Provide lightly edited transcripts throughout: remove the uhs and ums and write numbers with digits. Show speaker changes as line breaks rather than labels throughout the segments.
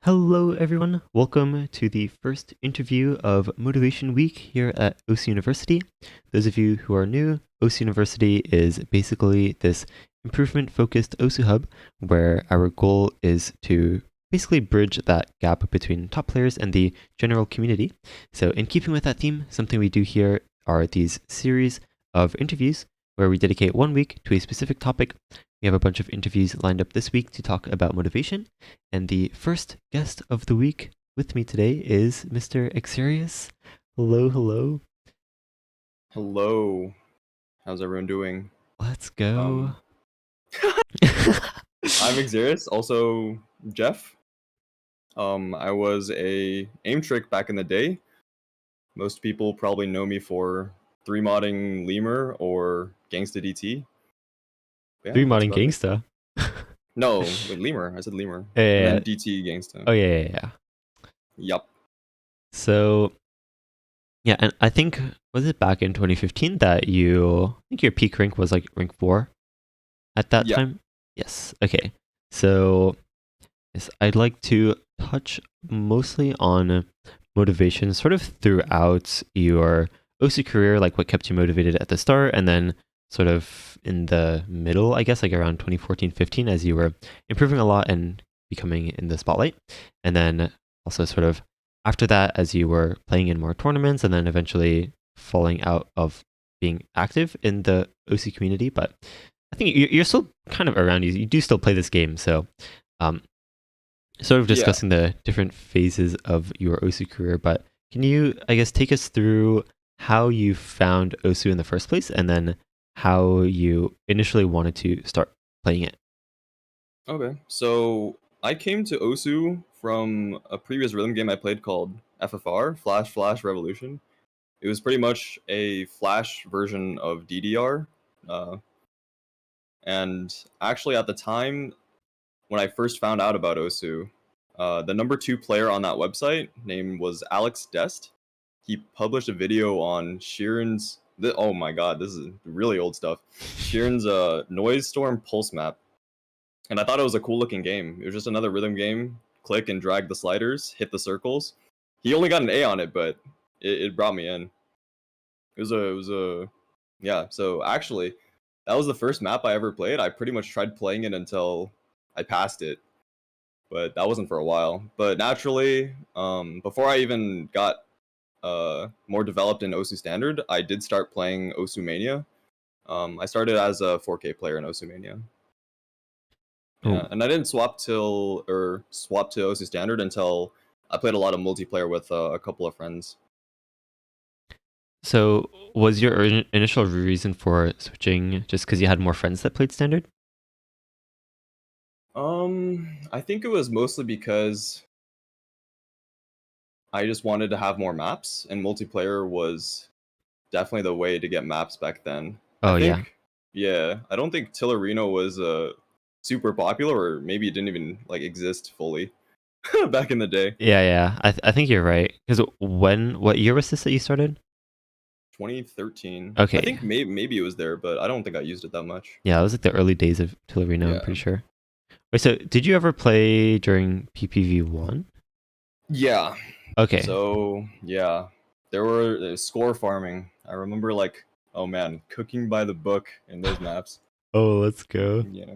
Hello, everyone. Welcome to the first interview of Motivation Week here at Osu University. Those of you who are new, Osu University is basically this improvement-focused Osu hub where our goal is to basically bridge that gap between top players and the general community. So in keeping with that theme, something we do here are these series of interviews where we dedicate 1 week to a specific topic. We have a bunch of interviews lined up this week to talk about motivation. And the first guest of the week with me today is Mr. Axarious. Hello, hello.
Hello. How's everyone doing?
Let's go.
I'm Axarious, also Jeff. I was a aim trick back in the day. Most people probably know me for 3-modding Lemur or Gangsta DT. Yeah,
Three
that's
modding
about it.
gangsta.
No, wait, Lemur. I said Lemur. And
Yeah.
then DT Gangsta.
Oh, yeah.
Yup.
So, yeah, and I think, was it back in 2015 that I think your peak rank was like rank 4 at that
Yeah.
time? Yes. Okay. So, yes, I'd like to touch mostly on motivation sort of throughout your OC career, like what kept you motivated at the start, and then sort of in the middle, I guess, like around 2014, 15, as you were improving a lot and becoming in the spotlight. And then also sort of after that, as you were playing in more tournaments and then eventually falling out of being active in the OC community. But I think you're still kind of around. You do still play this game. So um, sort of
Yeah.
discussing the different phases of your OSU career, but can you, I guess, take us through how you found OSU in the first place and then how you initially wanted to start playing it?
Okay. So I came to Osu from a previous rhythm game I played called FFR, Flash Flash Revolution. It was pretty much a Flash version of DDR. Uh, and actually, at the time when I first found out about Osu, the number 2 player on that website name was Alex Dest. He published a video on Sheeran's. Oh my god, this is really old stuff. Sheeran's Noise Storm Pulse map, and I thought it was a cool looking game. It was just another rhythm game. Click and drag the sliders, hit the circles. He only got an A on it, but it brought me in. It was a yeah. So actually, that was the first map I ever played. I pretty much tried playing it until I passed it, but that wasn't for a while. But naturally, before I even got more developed in Osu Standard, I did start playing Osu Mania. I started as a 4K player in Osu Mania.
Oh,
Yeah, and I didn't swap to Osu Standard until I played a lot of multiplayer with a couple of friends.
so was your initial reason for switching just because you had more friends that played standard?
I think it was mostly because I just wanted to have more maps, and multiplayer was definitely the way to get maps back then. I
Oh, yeah.
think, yeah, I don't think Tillerino was super popular, or maybe it didn't even like exist fully back in the day.
Yeah. I think you're right. Because what year was this that you started?
2013. I
Okay.
think maybe it was there, but I don't think I used it that much.
Yeah, it was like the early days of Tillerino, I'm
Yeah.
pretty sure. Wait, so did you ever play during PPV1?
Yeah.
Okay.
So yeah, there were score farming. I remember like, oh man, cooking by the book in those maps.
Oh, let's go.
Yeah.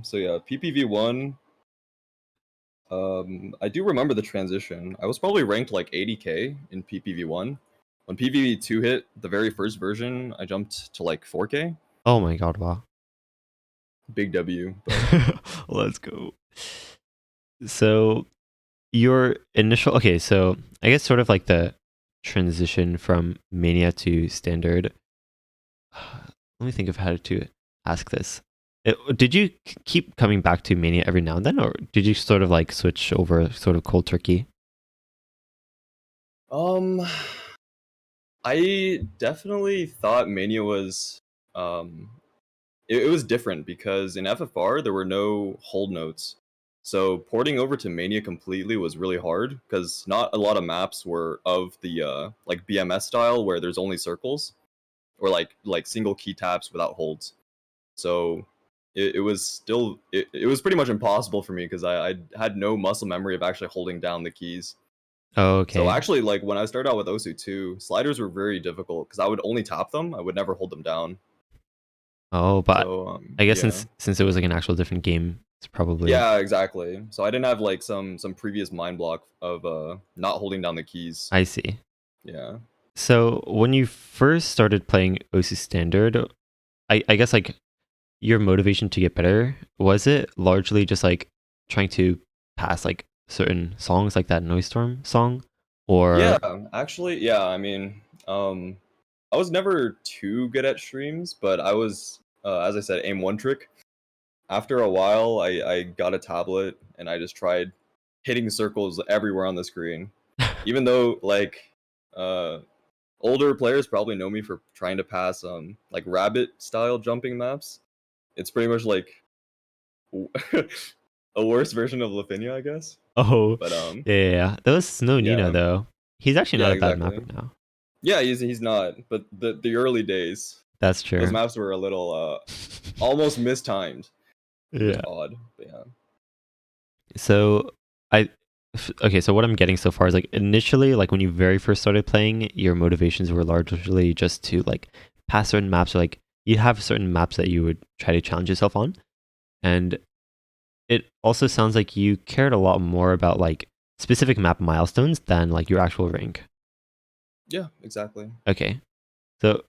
So yeah, PPV1. I do remember the transition. I was probably ranked like 80k in PPV1. When PPV2 hit the very first version, I jumped to like 4k.
Oh my god, wow.
Big W, but
Let's go. So your initial okay, so I guess sort of like the transition from Mania to standard. Let me think of how to ask this. Did you keep coming back to Mania every now and then, or did you sort of like switch over sort of cold turkey?
um I definitely thought Mania was um it was different because in FFR there were no hold notes. So porting over to Mania completely was really hard because not a lot of maps were of the like BMS style where there's only circles or like single key taps without holds. So it was still it was pretty much impossible for me because I had no muscle memory of actually holding down the keys.
Oh,
So
okay.
actually, like when I started out with Osu 2, sliders were very difficult because I would only tap them. I would never hold them down.
Oh, but
So
I guess
yeah.
since it was like an actual different game, it's probably.
Yeah, exactly. So I didn't have like some previous mind block of not holding down the keys.
I see.
Yeah.
So when you first started playing OC Standard, I guess like your motivation to get better, was it largely just like trying to pass like certain songs like that Noise Storm song?
Yeah,
Or
actually, yeah, I mean, I was never too good at streams, but I was as I said, aim one trick. After a while, I got a tablet and I just tried hitting circles everywhere on the screen. Even though like uh older players probably know me for trying to pass like rabbit style jumping maps. It's pretty much like a worse version of Lavinia, I guess.
oh,
But
yeah. That was Snow Nino
yeah.
though. He's actually
Yeah,
not a bad mapper
exactly.
now.
Yeah, he's not, but the early days,
That's
those
true.
maps were a little almost mistimed. It was
Yeah.
odd, but yeah.
So I okay, so what I'm getting so far is like initially, like when you very first started playing, your motivations were largely just to like pass certain maps, or like you have certain maps that you would try to challenge yourself on. And it also sounds like you cared a lot more about like specific map milestones than like your actual rank.
Yeah, exactly.
Okay. So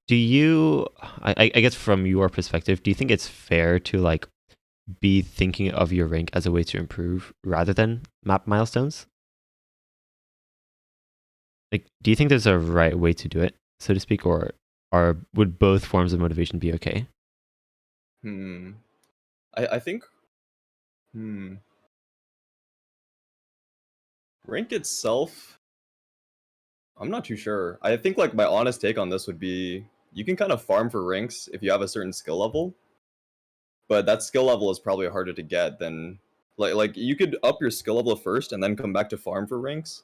do you I guess from your perspective, do you think it's fair to like be thinking of your rank as a way to improve rather than map milestones? Like, do you think there's a right way to do it, so to speak, or would both forms of motivation be okay?
Hmm. I think hmm rank itself, I'm not too sure. I think like my honest take on this would be you can kind of farm for ranks if you have a certain skill level, but that skill level is probably harder to get than like you could up your skill level first and then come back to farm for ranks.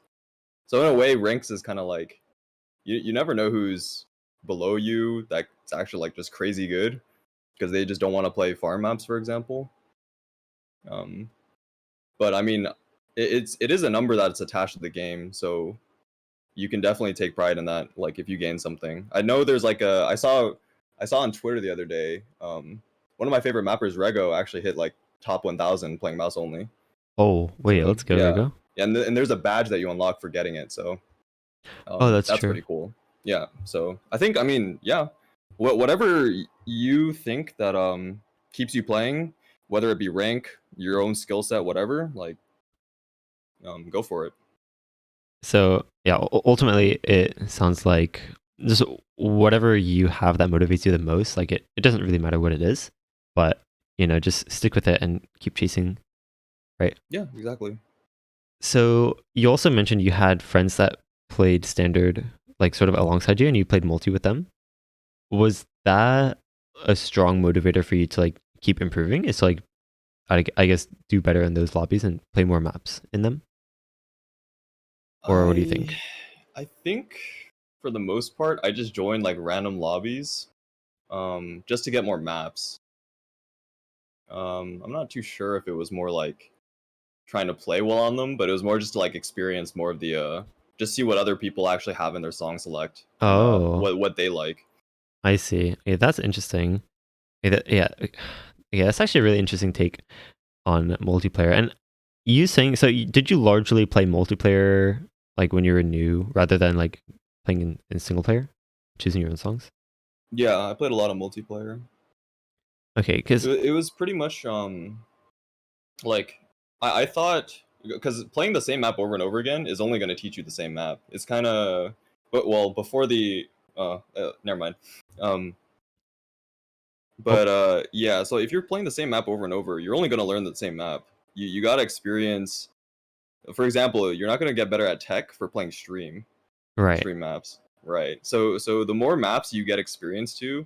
So in a way, ranks is kind of like you never know who's below you that's actually like just crazy good because they just don't want to play farm maps, for example. Um, but I mean, it is a number that's attached to the game, so you can definitely take pride in that. Like if you gain something, I know there's like a I saw on Twitter the other day. One of my favorite mappers, Rego, actually hit like top 1,000 playing mouse only.
Oh, wait,
So
let's go,
yeah,
Rigo.
yeah, and there's a badge that you unlock for getting it. So
Oh, that's
that's
true.
pretty cool. Yeah. So I think I mean yeah, whatever you think that keeps you playing, whether it be rank, your own skill set, whatever, like go for it.
So yeah, ultimately, it sounds like just whatever you have that motivates you the most. Like it doesn't really matter what it is, but just stick with it and keep chasing. Right.
Yeah, exactly.
So you also mentioned you had friends that played standard, like sort of alongside you, and you played multi with them. Was that a strong motivator for you to like keep improving? Is to like I guess do better in those lobbies and play more maps in them, or what do you
I
think?
I think for the most part, I just joined like random lobbies, just to get more maps. I'm not too sure if it was more like trying to play well on them, but it was more just to like experience more of the just see what other people actually have in their song select and
Oh,
what they like.
I see. Yeah, that's interesting. Yeah, that's actually a really interesting take on multiplayer. And you saying so? Did you largely play multiplayer like when you were new, rather than like playing in single player, choosing your own songs?
Yeah, I played a lot of multiplayer.
Okay, because
It was pretty much like I thought because playing the same map over and over again is only going to teach you the same map. It's kind of but well before the never mind. Um,
oh,
but yeah, so if you're playing the same map over and over, you're only going to learn the same map. You got to experience. For example, you're not going to get better at tech for playing
right,
stream maps, right? So the more maps you get experience to,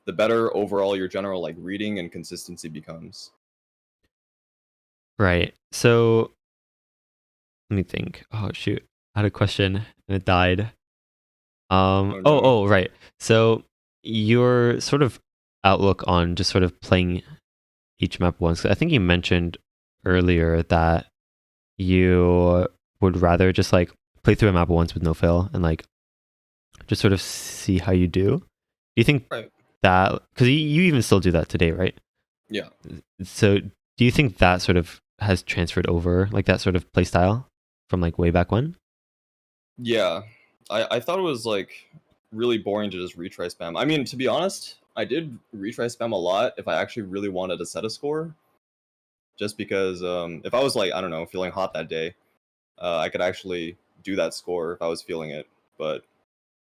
the better overall your general like reading and consistency becomes.
right. So let me think. Oh shoot, I had a question and it died.
Oh no.
Right. So you're sort of outlook on just sort of playing each map once? I think you mentioned earlier that you would rather just like play through a map once with no fail and like just sort of see how you do. Do you think
Right.
that, because you even still do that today, right?
Yeah.
So do you think that sort of has transferred over, like that sort of play style from like way back when?
Yeah. I thought it was like really boring to just retry spam. I mean, to be honest, I did retry spam a lot if I actually really wanted to set a score. Just because if I was like, I don't know, feeling hot that day, I could actually do that score if I was feeling it. But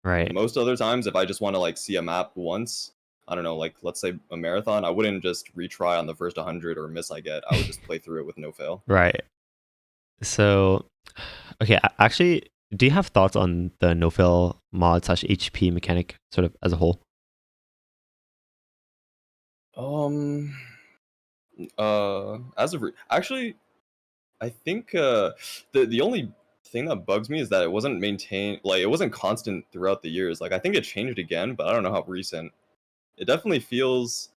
Right.
most other times, if I just want to like see a map once, I don't know, like let's say a marathon, I wouldn't just retry on the first 100 or miss I get. I would just play through it with no fail.
Right. So, okay, actually, do you have thoughts on the no fail mod slash HP mechanic sort of as a whole?
Um, as of actually, I think the only thing that bugs me is that it wasn't maintained, like it wasn't constant throughout the years. Like I think it changed again, but I don't know how recent. It definitely feels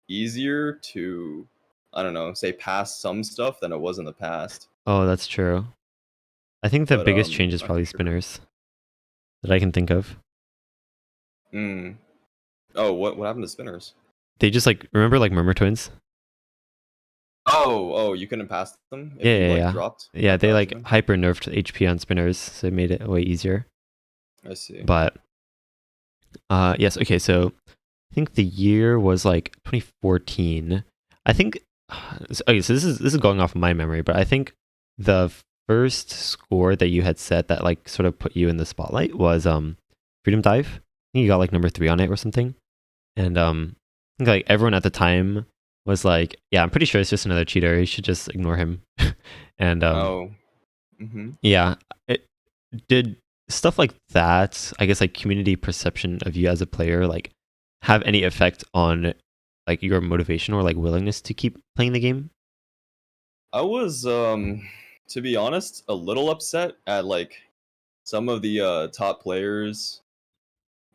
easier to, I don't know, say pass some stuff than it was in the past.
Oh, that's true. I think the
But
biggest change is
not too
probably
sure.
spinners that I can think of.
Mm. Oh, what happened to spinners?
They just like, remember like Murmur Twins?
Oh, you couldn't pass them if
Yeah,
you
yeah,
like
yeah.
dropped
Yeah, they like
crouching.
hyper nerfed HP on spinners, so it made it way easier.
I see.
But yes, okay, so I think the year was like 2014. I think okay, so this is going off of my memory, but I think the first score that you had set that like sort of put you in the spotlight was Freedom Dive. I think you got like number 3 on it or something. And I think like everyone at the time was like, yeah, I'm pretty sure it's just another cheater. You should just ignore him. And
Oh. Mm-hmm.
yeah, it did stuff like that, I guess like community perception of you as a player like have any effect on like your motivation or like willingness to keep playing the game?
I was to be honest, a little upset at like some of the top players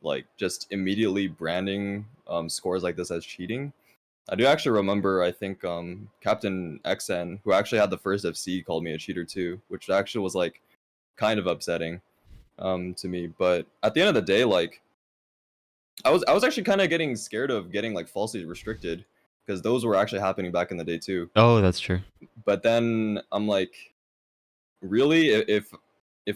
like just immediately branding scores like this as cheating. I do actually remember, I think Captain XN, who actually had the first FC, called me a cheater too, which actually was like kind of upsetting to me. But at the end of the day, like I was actually kind of getting scared of getting like falsely restricted because those were actually happening back in the day too.
Oh, that's true.
But then I'm like, really, if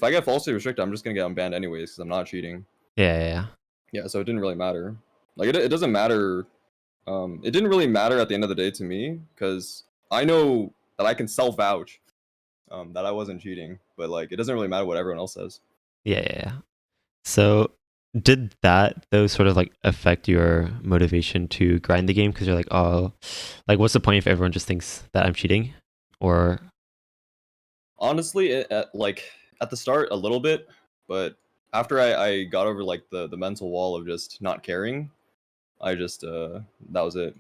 I get falsely restricted, I'm just gonna get unbanned anyways because I'm not cheating.
Yeah, yeah, yeah.
Yeah, so it didn't really matter. Like it doesn't matter. It didn't really matter at the end of the day to me because I know that I can self vouch that I wasn't cheating. But like, it doesn't really matter what everyone else says.
Yeah, yeah, yeah. So did that though sort of like affect your motivation to grind the game because you're like, oh, like what's the point if everyone just thinks that I'm cheating? Or
Honestly, like at the start a little bit, but after I got over like the mental wall of just not caring, I just that was it.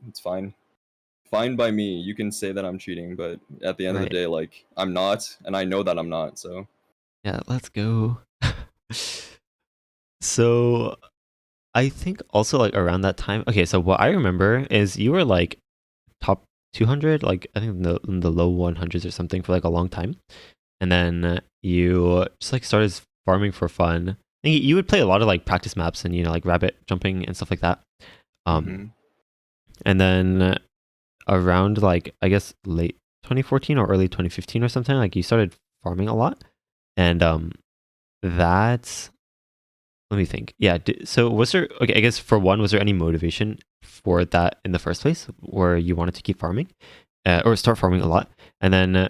It's fine. Fine by me. You can say that I'm cheating, but at the end of the
right.
day, like I'm not, and I know that I'm not. So
Yeah, let's go. So I think also like around that time. Okay, so what I remember is you were like top 200, like I think in the low 100s or something for like a long time, and then you just like started farming for fun. And you would play a lot of like practice maps and like rabbit jumping and stuff like that. Um,
hmm
and then around like I guess late 2014 or early 2015 or something, like you started farming a lot, and that let me think. Yeah. So was there, okay, I guess for one, was there any motivation for that in the first place where you wanted to keep farming or start farming a lot? And then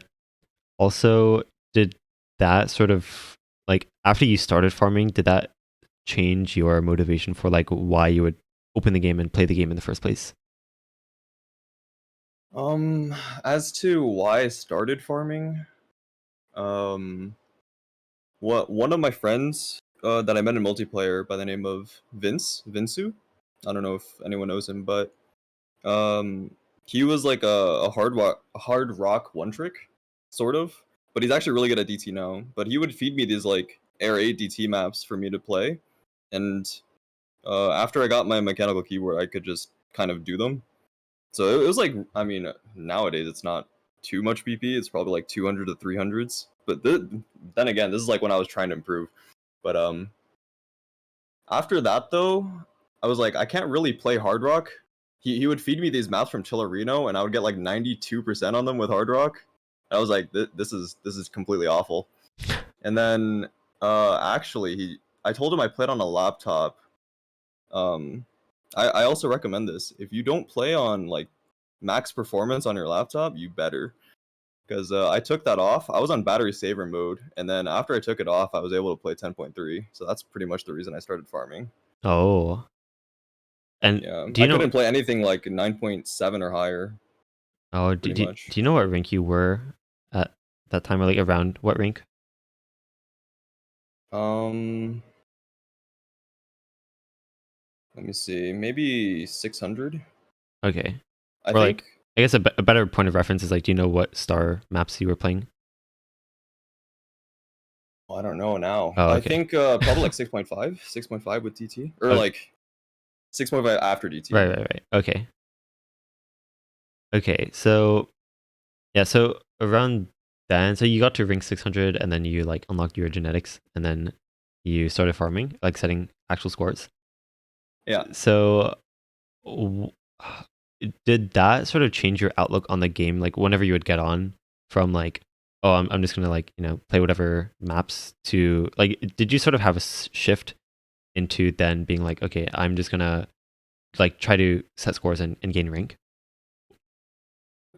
also, did that sort of like after you started farming, did that change your motivation for like why you would open the game and play the game in the first place?
as to why I started farming, um, what one of my friends that I met in multiplayer by the name of Vinsu. I don't know if anyone knows him, but um, he was like a hard rock one trick, sort of. But he's actually really good at DT now. But he would feed me these like Air 8 DT maps for me to play, and after I got my mechanical keyboard, I could just kind of do them. So it was like, I mean, nowadays it's not too much PP. It's probably like 200 to 300s. But then again, this is like when I was trying to improve. But after that though, I was like, I can't really play hard rock. He would feed me these maps from Tillerino, and I would get like 92% on them with hard rock. I was like, this is completely awful. And then actually, I told him I played on a laptop. Um, I also recommend this. If you don't play on like max performance on your laptop, you better. Because I took that off. I was on battery saver mode, and then after I took it off, I was able to play 10.3. So that's pretty much the reason I started farming.
Oh, and
Yeah,
do
I
you know?
couldn't play anything like 9.7 or higher,
Oh,
pretty much.
do you know what rank you were at that time, or like around what rank?
Um, Let me see, maybe 600.
Okay,
I
or like
think.
I guess a better point of reference is like, do you know what star maps you were playing?
I don't know now.
Oh,
I
okay.
think probably like 6.5, 6.5 with DT, or
Okay.
like 6.5 after DT.
Right. Okay. Okay. So yeah, so around then, so you got to rank 600, and then you like unlocked your genetics, and then you started farming, like setting actual scores.
Yeah,
So w- did that sort of change your outlook on the game? Like whenever you would get on from like, oh, I'm just gonna like play whatever maps to like. Did you sort of have a shift into then being like, okay, I'm just gonna like try to set scores and gain rank?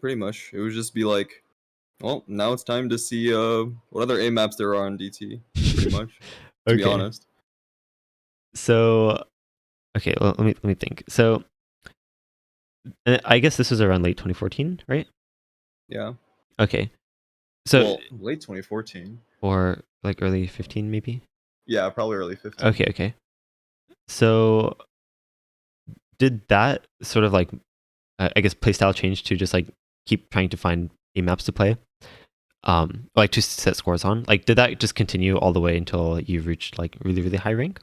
pretty much. It would just be like, well, now it's time to see what other A maps there are on DT. Pretty much, to be
Okay.
honest.
So okay, well, let me think. So I guess this was around late 2014, right?
Yeah.
Okay. So
Well, late 2014.
or like early 15 maybe?
Yeah, probably early 15.
Okay. So did that sort of like I guess playstyle change to just like keep trying to find A maps to play? Like to set scores on? Like did that just continue all the way until you reached like really high rank?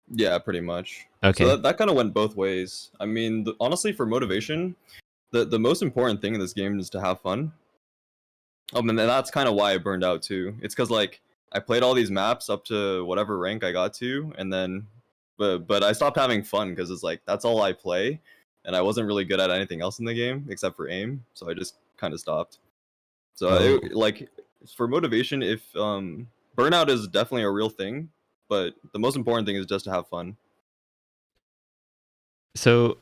Yeah, pretty much. So
Okay.
that kind of went both ways. I mean, honestly, for motivation, the most important thing in this game is to have fun. And that's kind of why I burned out too. It's because like I played all these maps up to whatever rank I got to, and then but I stopped having fun because it's like that's all I play, and I wasn't really good at anything else in the game except for aim. So I just kind of stopped. So
Oh.
like for motivation, if burnout is definitely a real thing, but the most important thing is just to have fun.
So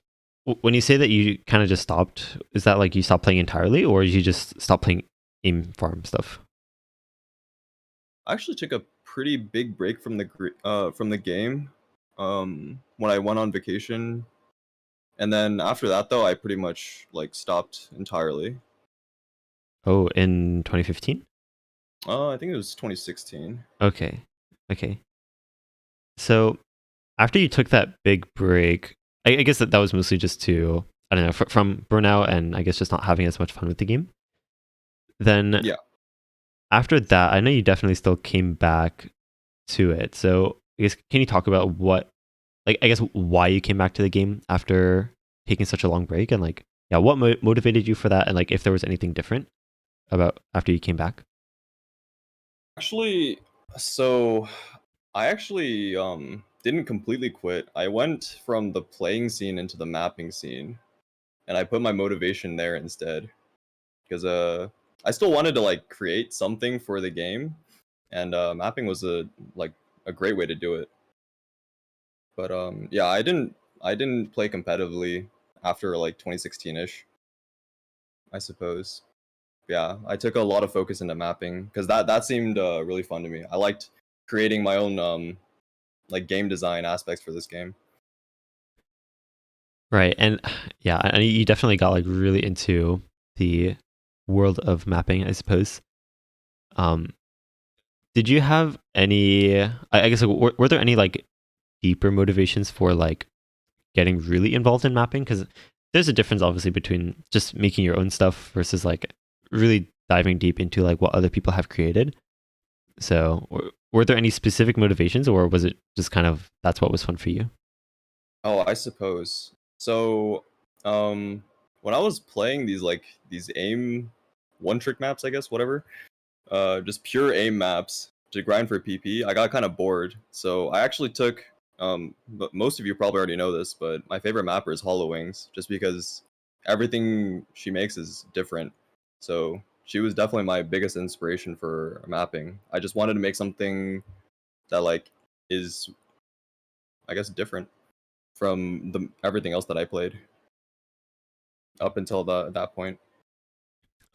when you say that you kind of just stopped, is that like you stopped playing entirely, or you just stopped playing aim farm stuff?
I actually took a pretty big break from the game when I went on vacation, and then after that though, I pretty much like stopped entirely.
Oh, in 2015?
I think it was 2016.
Okay. Okay. So after you took that big break, I guess that was mostly just to, I don't know, from burnout and I guess just not having as much fun with the game. Then
Yeah,
after that, I know you definitely still came back to it. So I guess can you talk about what, like, I guess why you came back to the game after taking such a long break, and like, yeah, what motivated you for that, and like if there was anything different about after you came back?
actually, so I actually didn't completely quit. I went from the playing scene into the mapping scene, and I put my motivation there instead because I still wanted to like create something for the game, and mapping was like a great way to do it. But yeah, I didn't play competitively after like 2016ish, I suppose. Yeah, I took a lot of focus into mapping because that seemed really fun to me. I liked creating my own like game design aspects for this game.
Right, and yeah, and you definitely got like really into the world of mapping, I suppose. Um, did you have any? I guess like, were there any like deeper motivations for like getting really involved in mapping? Because there's a difference, obviously, between just making your own stuff versus like really diving deep into like what other people have created. So, were there any specific motivations, or was it just kind of that's what was fun for you?
Oh, I suppose. So, when I was playing these aim one trick maps, I guess, whatever, just pure aim maps to grind for PP, I got kind of bored. So I actually took, but most of you probably already know this, but my favorite mapper is Hollow Wings, just because everything she makes is different. So she was definitely my biggest inspiration for mapping. I just wanted to make something that like is, I guess, different from the everything else that I played up until that point.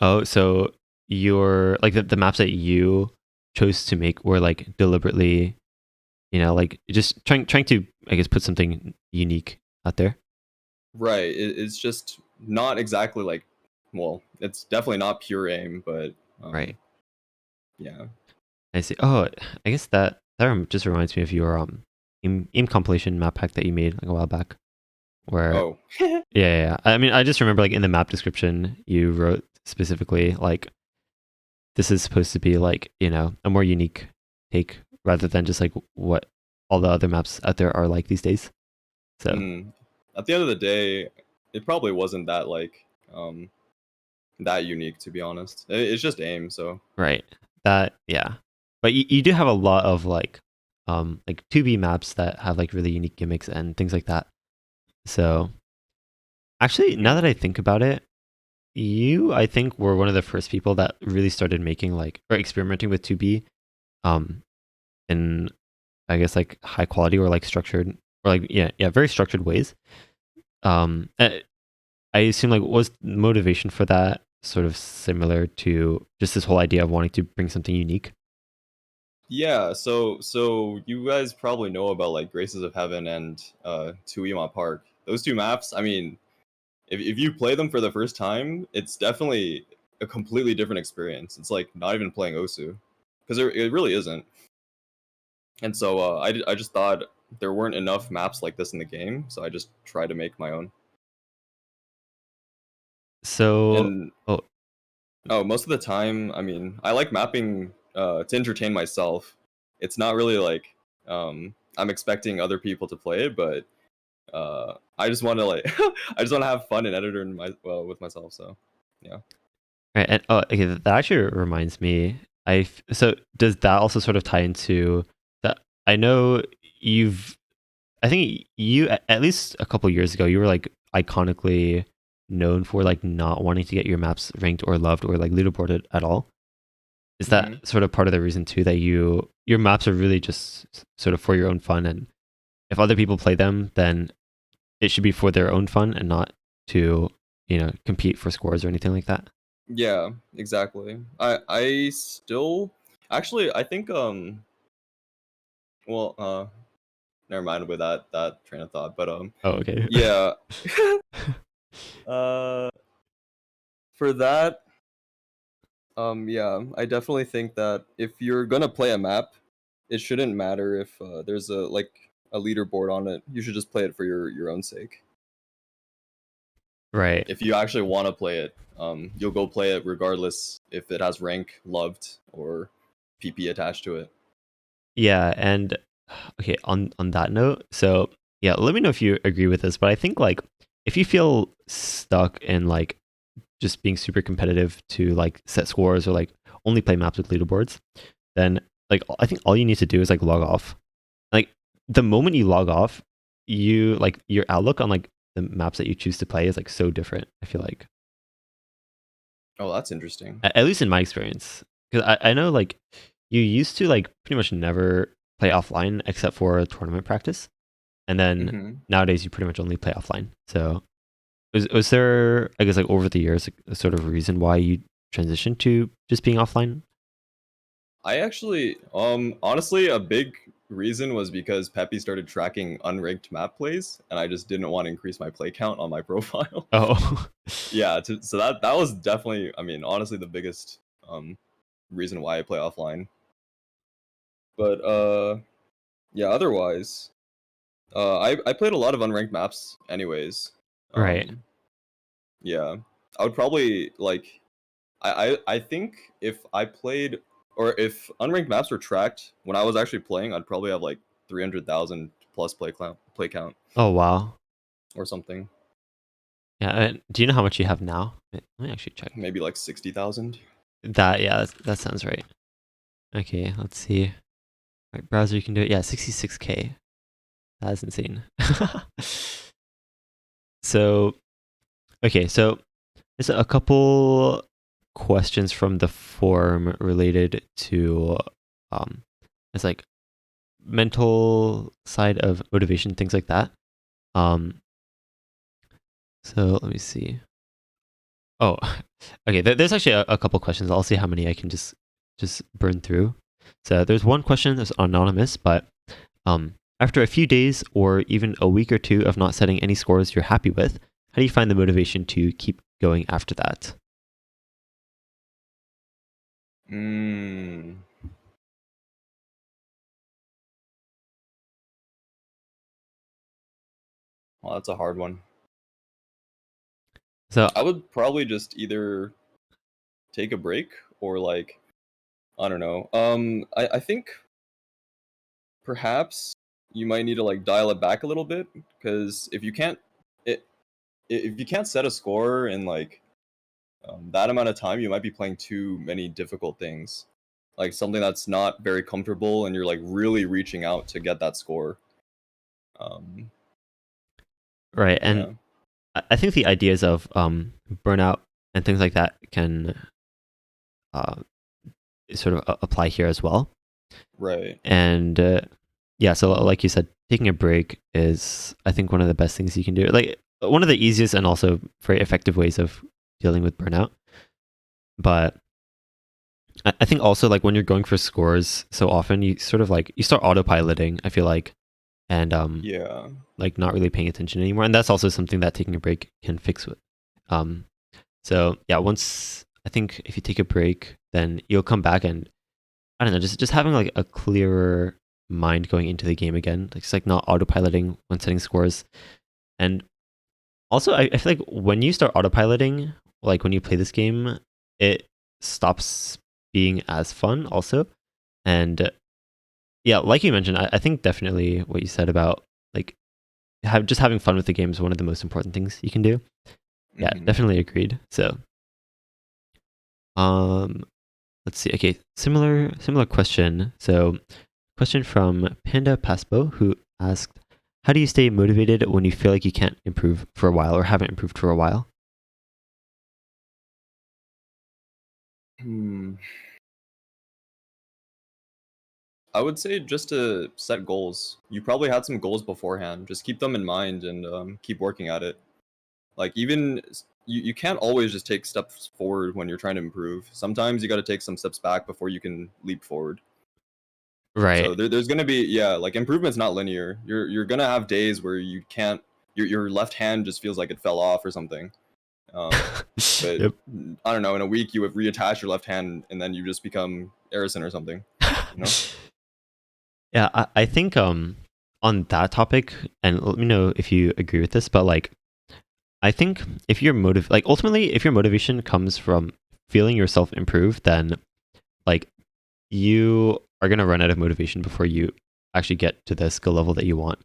Oh, so your like the maps that you chose to make were like deliberately, like just trying to, I guess, put something unique out there.
Right. It's just not exactly like, well, it's definitely not pure aim, but
Right.
yeah.
I see. Oh, I guess that just reminds me of your aim compilation map pack that you made like a while back. Where
Oh,
yeah. I mean, I just remember like in the map description you wrote specifically like this is supposed to be like a more unique take rather than just like what all the other maps out there are like these days. So
mm. At the end of the day, it probably wasn't that like that unique, to be honest. It's just aim, so
right, that yeah, but you do have a lot of like 2B maps that have like really unique gimmicks and things like that. So actually, now
hmm
that I think about it, you I think were one of the first people that really started making like or experimenting with 2B um in I guess like high quality or like structured or like yeah very structured ways. I assume like was motivation for that sort of similar to just this whole idea of wanting to bring something unique?
yeah. So you guys probably know about like Graces of Heaven and Tuima Park. Those two maps. I mean, if you play them for the first time, it's definitely a completely different experience. It's like not even playing Osu, because it really isn't. And so I just thought there weren't enough maps like this in the game, so I just tried to make my own.
So
And
oh
oh, most of the time, I mean, I like mapping to entertain myself. It's not really like I'm expecting other people to play it, but I just want to like I just want to have fun and editor in my with myself. So yeah.
right, and oh okay, that actually reminds me. So does that also sort of tie into that? I know you've I think you at least a couple years ago you were like iconically known for like not wanting to get your maps ranked or loved or like leaderboarded at all. Is that
hmm
sort of part of the reason too that your maps are really just sort of for your own fun, and if other people play them then it should be for their own fun and not to compete for scores or anything like that?
Yeah, exactly. I still actually I think well never mind with that train of thought, but
Oh, okay.
yeah. uh for that, yeah, I definitely think that if you're gonna play a map, it shouldn't matter if there's a leaderboard on it. You should just play it for your own sake.
Right.
If you actually want to play it, you'll go play it regardless if it has rank, loved, or PP attached to it.
Yeah, and okay, on that note, so yeah, let me know if you agree with this, but I think like if you feel stuck in like just being super competitive to like set scores or like only play maps with leaderboards, then like I think all you need to do is like log off. Like the moment you log off, you like your outlook on like the maps that you choose to play is like so different. I feel like
Oh, that's interesting.
at least in my experience, because I know like you used to like pretty much never play offline except for tournament practice, and then
hmm
nowadays you pretty much only play offline. So was there, I guess, like over the years a sort of reason why you transitioned to just being offline?
I actually, honestly, a big reason was because Peppy started tracking unranked map plays, and I just didn't want to increase my play count on my profile.
Oh,
Yeah, so that was definitely, I mean, honestly, the biggest reason why I play offline. But yeah, otherwise, I played a lot of unranked maps, anyways.
right.
Um, yeah, I would probably like I think if I played or if unranked maps were tracked when I was actually playing, I'd probably have like 300,000 plus play count
Oh wow.
or something.
Yeah. Do you know how much you have now? Let me actually check.
Maybe like 60,000.
That sounds right. Okay, let's see. Right, browser, you can do it. Yeah, 66K. That is insane. So, okay, so there's a couple questions from the forum related to it's like mental side of motivation, things like that. Um, so let me see. Oh, okay. There's actually a couple questions. I'll see how many I can just burn through. So there's one question that's anonymous, but after a few days or even a week or two of not setting any scores you're happy with, how do you find the motivation to keep going after that?
Mm. Well, that's a hard one.
So
I would probably just either take a break or like I don't know. I think perhaps you might need to like dial it back a little bit because it, if you can't set a score in like that amount of time, you might be playing too many difficult things, like something that's not very comfortable, and you're like really reaching out to get that score. Um,
right, and
yeah,
I think the ideas of burnout and things like that can uh, sort of apply here as well.
right.
And yeah, so like you said, taking a break is, I think, one of the best things you can do. Like one of the easiest and also very effective ways of dealing with burnout. But I think also like when you're going for scores so often, you sort of like you start autopiloting, I feel like, and
Yeah.
like not really paying attention anymore. And that's also something that taking a break can fix with. Um, so yeah, once I think if you take a break, then you'll come back and I don't know, just having like a clearer mind going into the game again, like just like not autopiloting when setting scores. And also, I feel like when you start autopiloting, like when you play this game, it stops being as fun. Also, and yeah, like you mentioned, I think definitely what you said about like just having fun with the game is one of the most important things you can do. Yeah,
Hmm.
definitely agreed. So, um, let's see. Okay, similar question. So, question from Panda Paspo who asked, "How do you stay motivated when you feel like you can't improve for a while or haven't improved for a while?"
Hmm. I would say just to set goals. You probably had some goals beforehand. Just keep them in mind and keep working at it. Like you can't always just take steps forward when you're trying to improve. Sometimes you got to take some steps back before you can leap forward.
Right.
So there's gonna be, yeah, like improvement's not linear. You're gonna have days where you can't your left hand just feels like it fell off or something. Um, but
Yep.
I don't know. In a week, you have reattached your left hand, and then you just become Arison or something. You know?
Yeah, I think on that topic, and let me know if you agree with this, but like I think if your like ultimately if your motivation comes from feeling yourself improve, then like you are gonna run out of motivation before you actually get to the skill level that you want.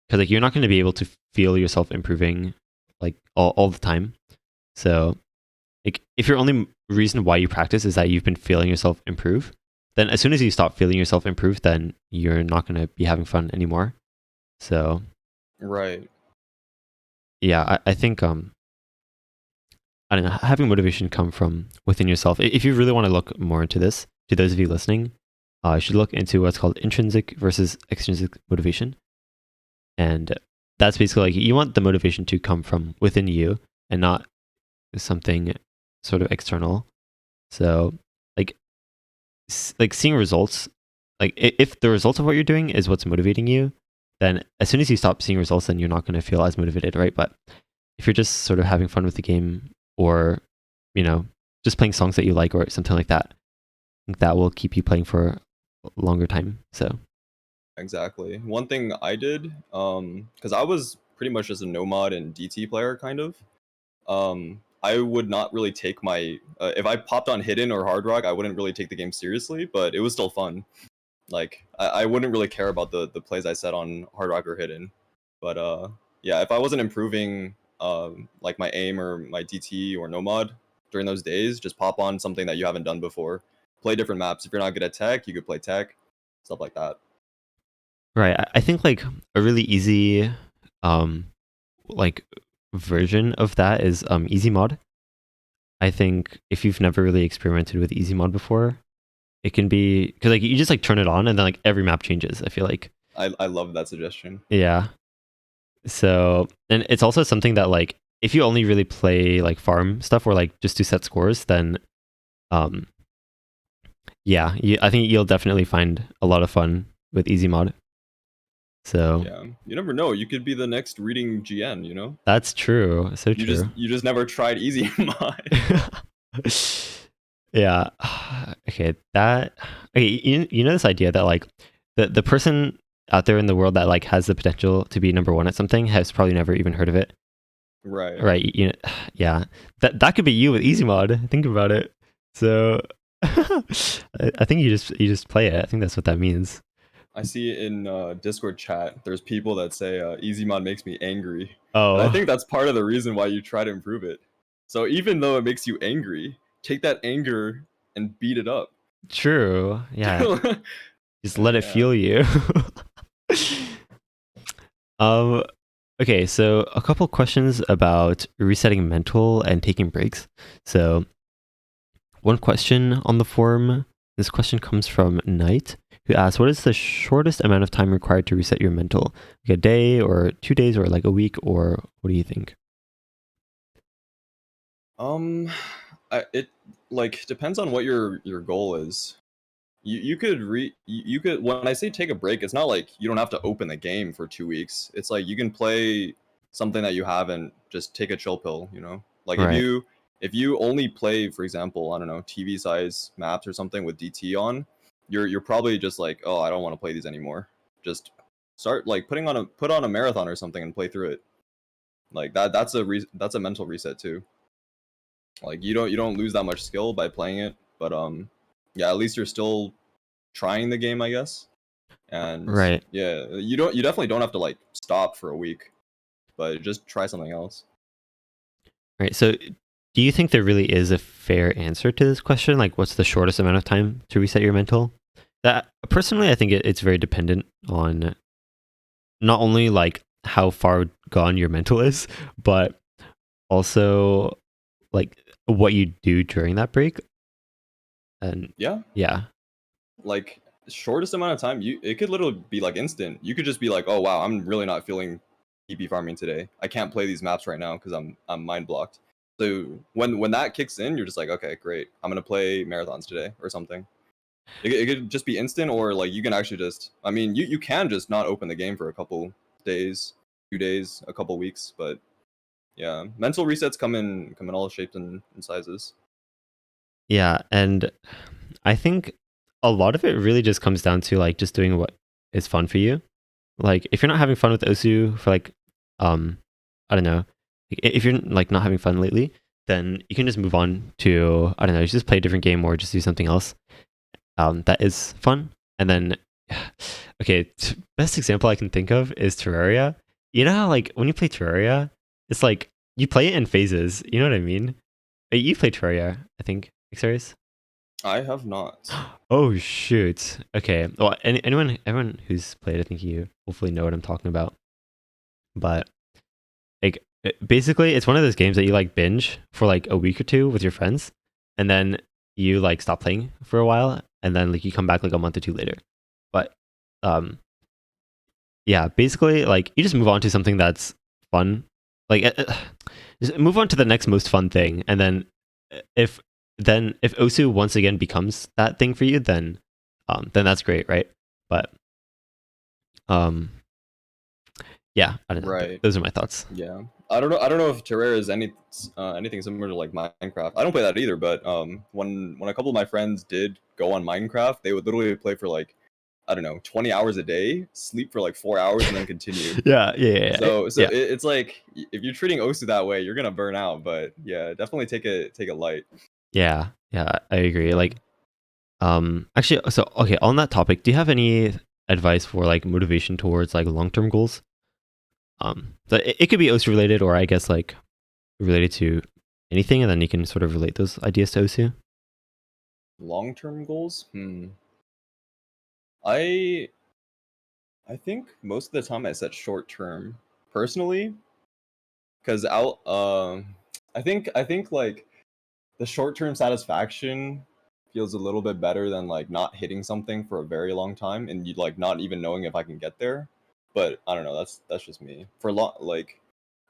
Because like you're not gonna be able to feel yourself improving like all the time. So like if your only reason why you practice is that you've been feeling yourself improve, then as soon as you stop feeling yourself improve, then you're not gonna be having fun anymore. So
Right.
yeah, I think I don't know, having motivation come from within yourself. If you really want to look more into this, to those of you listening, you should look into what's called intrinsic versus extrinsic motivation. And that's basically like you want the motivation to come from within you and not something sort of external. So like like seeing results, like if the results of what you're doing is what's motivating you, then as soon as you stop seeing results, then you're not going to feel as motivated, right? But if you're just sort of having fun with the game or, you know, just playing songs that you like or something like that, I think that will keep you playing for a longer time. So,
Exactly. One thing I did, because I was pretty much just a nomad and DT player, kind of. I would not really take my if I popped on hidden or hard rock, I wouldn't really take the game seriously, but it was still fun. Like I wouldn't really care about the plays I set on Hard Rock or Hidden, but yeah, if I wasn't improving like my aim or my DT or Nomad during those days, just pop on something that you haven't done before. Play different maps. If you're not good at tech, you could play tech, stuff like that.
Right. I think like a really easy like version of that is easy mod. I think if you've never really experimented with easy mod before, it can be because like you just like turn it on and then like every map changes. I feel like
I love that suggestion.
yeah. So and it's also something that like if you only really play like farm stuff or like just to set scores, then um yeah, I think you'll definitely find a lot of fun with easy mod. So
Yeah, you never know. You could be the next reading GN. You know,
that's true. So true.
you just never tried easy mod.
Yeah. Okay. That. Okay. You know this idea that like the person out there in the world that like has the potential to be number one at something has probably never even heard of it.
Right.
Right. You know. Yeah. That could be you with easy mod. Think about it. So I think you just play it. I think that's what that means.
I see in Discord chat, there's people that say easy mod makes me angry, and I
Oh,
think that's part of the reason why you try to improve it. So even though it makes you angry, take that anger and beat it up.
true. Yeah. Just let it
Yeah.
fuel you. um. Okay, so a couple questions about resetting mental and taking breaks. So, one question on the forum. This question comes from Knight, who asks, "What is the shortest amount of time required to reset your mental? Like a day, or 2 days, or like a week, or what do you think?"
Um, it like depends on what your goal is. You could you could when I say take a break, it's not like you don't have to open the game for 2 weeks. It's like you can play something that you haven't, just take a chill pill, you know? Like
Right.
if you only play, for example, I don't know, TV size maps or something with DT on, you're probably just like, oh, I don't want to play these anymore. Just start like put on a marathon or something and play through it. Like that's a mental reset too. Like you don't lose that much skill by playing it, but yeah, at least you're still trying the game, I guess. And
Right.
yeah, you definitely don't have to like stop for a week, but just try something else.
Right. So, do you think there really is a fair answer to this question? Like, what's the shortest amount of time to reset your mental? That personally, I think it's very dependent on not only like how far gone your mental is, but also like what you do during that break. And
Yeah,
yeah,
like shortest amount of time, you it could literally be like instant. You could just be like, oh wow, I'm really not feeling EP farming today. I can't play these maps right now because I'm mind blocked. So when that kicks in, you're just like, okay, great. I'm gonna play marathons today or something. It could just be instant, or like you can actually just. I mean, you can just not open the game for a couple days, 2 days, a couple weeks, but yeah, mental resets come in all shapes and sizes.
yeah, and I think a lot of it really just comes down to like just doing what is fun for you. Like if you're not having fun with Osu for like, um, I don't know, if you're like not having fun lately, then you can just move on to I don't know, just play a different game or just do something else. That is fun. And then, okay, best example I can think of is Terraria. You know how like when you play Terraria, it's like you play it in phases. You know what I mean? You play Terraria, I think. Axarious?
I have not.
Oh shoot. Okay. Well, everyone who's played, I think you hopefully know what I'm talking about. But like, basically, it's one of those games that you like binge for like a week or two with your friends, and then you like stop playing for a while, and then like you come back like a month or two later. But um, yeah, basically, like you just move on to something that's fun. Like, just move on to the next most fun thing, and if if Osu once again becomes that thing for you, then that's great, right? But um, yeah, I don't know.
Right.
Those are my thoughts.
Yeah. I don't know. I don't know if Terraria is anything similar to like Minecraft. I don't play that either. But when a couple of my friends did go on Minecraft, they would literally play for like, I don't know, 20 hours a day, sleep for like 4 hours, and then continue.
Yeah, yeah, yeah, yeah.
So
Yeah.
it's like if you're treating Osu that way, you're gonna burn out. But yeah, definitely take it light.
Yeah, yeah, I agree.
Yeah.
Like Actually, so okay, on that topic, do you have any advice for like motivation towards like long-term goals? So it could be OSU related, or I guess like related to anything, and then you can sort of relate those ideas to OSU.
Long-term goals? I I think most of the time I set short-term personally, because I think like the short-term satisfaction feels a little bit better than like not hitting something for a very long time and you like not even knowing if I can get there. But I don't know. That's just me. For long, like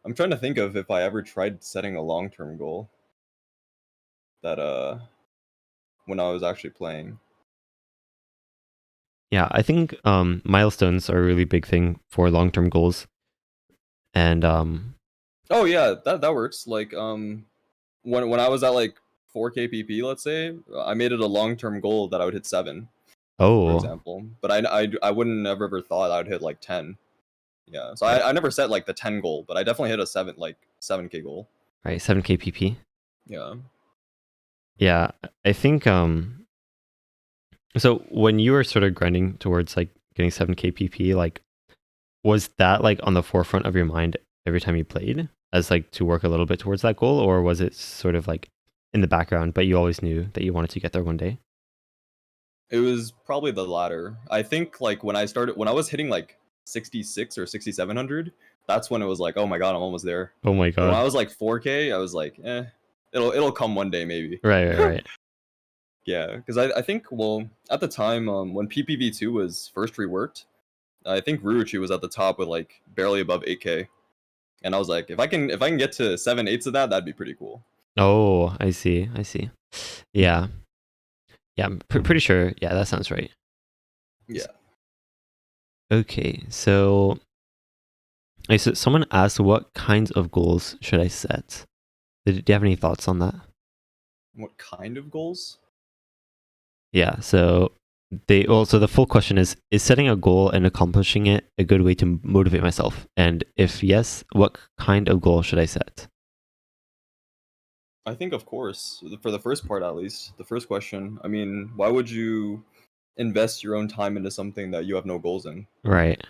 I'm trying to think of if I ever tried setting a long-term goal that when I was actually playing.
Yeah, I think milestones are a really big thing for long-term goals, and
Oh yeah, that works. Like when I was at like 4K PP, let's say, I made it a long-term goal that I would hit 7, for
oh,
example. But I wouldn't have ever thought I would hit like 10. Yeah. So
right,
I never set like the 10 goal, but I definitely hit a 7K goal.
right, 7K PP.
Yeah.
Yeah, I think so when you were sort of grinding towards like getting 7K PP, like was that like on the forefront of your mind every time you played as like to work a little bit towards that goal, or was it sort of like in the background, but you always knew that you wanted to get there one day?
It was probably the latter. I think like when I was hitting like 66 or 6700, that's when it was like, "Oh my god, I'm almost there."
Oh my
But when
god.
I was like 4K, I was like, it'll come one day maybe."
Right, right, right.
Yeah, because I think, well, at the time, when PPV2 was first reworked, I think Ruuchi was at the top with like barely above 8K, and I was like, if I can get to 7/8 of that, that'd be pretty cool.
Oh, I see. I see. Yeah. Yeah, I'm pretty sure. Yeah, that sounds right.
Yeah.
Okay, so someone asked what kinds of goals should I set? Do you have any thoughts on that?
What kind of goals?
Yeah, so so the full question is setting a goal and accomplishing it a good way to motivate myself? And if yes, what kind of goal should I set?
I think, of course, for the first part at least, the first question. I mean, why would you invest your own time into something that you have no goals in?
Right.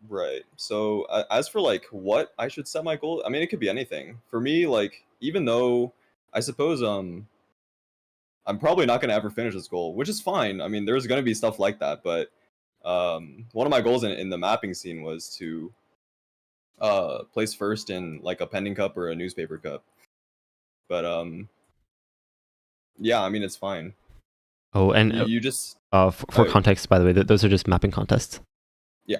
Right. So as for like what I should set my goal, I mean, it could be anything. For me, like even though I suppose I'm probably not going to ever finish this goal, which is fine. I mean, there's going to be stuff like that, but one of my goals in the mapping scene was to place first in like a pending cup or a newspaper cup. But yeah, I mean, it's fine.
Oh, and
You just
for context, by the way, those are just mapping contests.
yeah.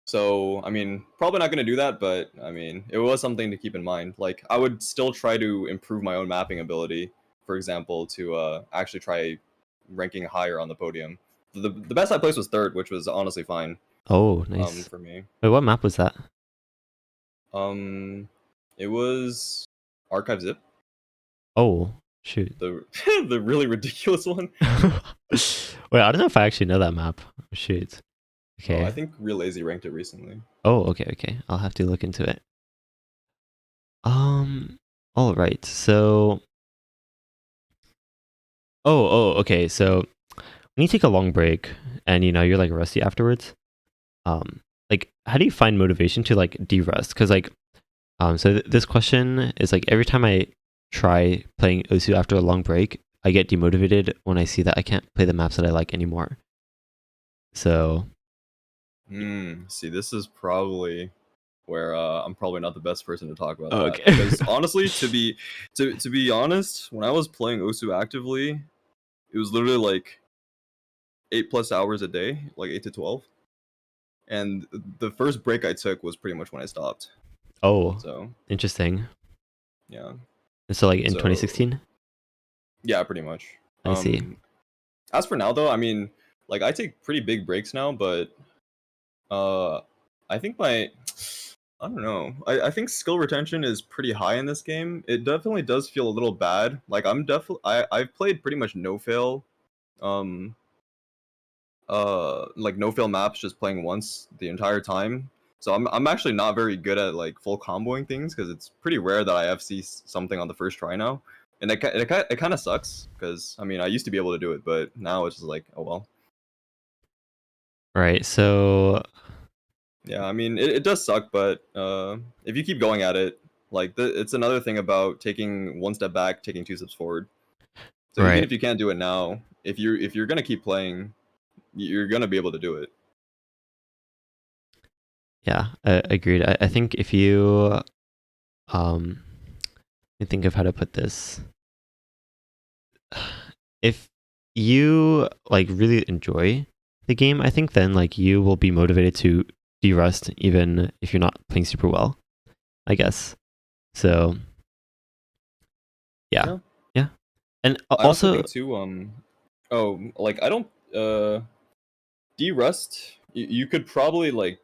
So I mean, probably not going to do that, but I mean, it was something to keep in mind. Like I would still try to improve my own mapping ability, for example, to actually try ranking higher on the podium. The best I placed was third, which was honestly fine
Oh, nice.
for me.
Wait, what map was that?
Um, it was Archive Zip,
Oh, shoot.
the the really ridiculous one.
Wait, I don't know if I actually know that map. Oh, shoot.
Oh, I
Okay.
think Real Lazy ranked it recently.
Oh, okay, okay. I'll have to look into it. Um, all right. So, okay. So, when you take a long break and you're like rusty afterwards, like how do you find motivation to like de-rest? Because like, so this question is like every time I try playing Osu after a long break, I get demotivated when I see that I can't play the maps that I like anymore. So,
See, this is probably where I'm probably not the best person to talk about
oh,
that
okay.
because honestly, to be honest, when I was playing Osu actively, it was literally like 8+ hours a day, like 8 to 12, and the first break I took was pretty much when I stopped.
Oh,
So
interesting.
yeah,
And so like in
so
2016,
yeah, pretty much.
I see.
As for now though, I mean, like I take pretty big breaks now, but uh, I think I don't know. I think skill retention is pretty high in this game. It definitely does feel a little bad. Like I've played pretty much no fail, um, like no fail maps just playing once the entire time. So I'm actually not very good at like full comboing things because it's pretty rare that I FC something on the first try now. and it kind of sucks because I mean I used to be able to do it, but now it's just like, oh well.
Right. So
Yeah, I mean it does suck, but if you keep going at it, like it's another thing about taking one step back, taking two steps forward. So even
right.
if you can't do it now, if you're gonna keep playing, you're gonna be able to do it.
Yeah, agreed. I think if you um let me think of how to put this. If you like really enjoy the game, I think then like you will be motivated to de-rust even if you're not playing super well, I guess. So yeah.
Yeah.
Yeah. And
I also
also
think too, oh, like I don't derust. You could probably like,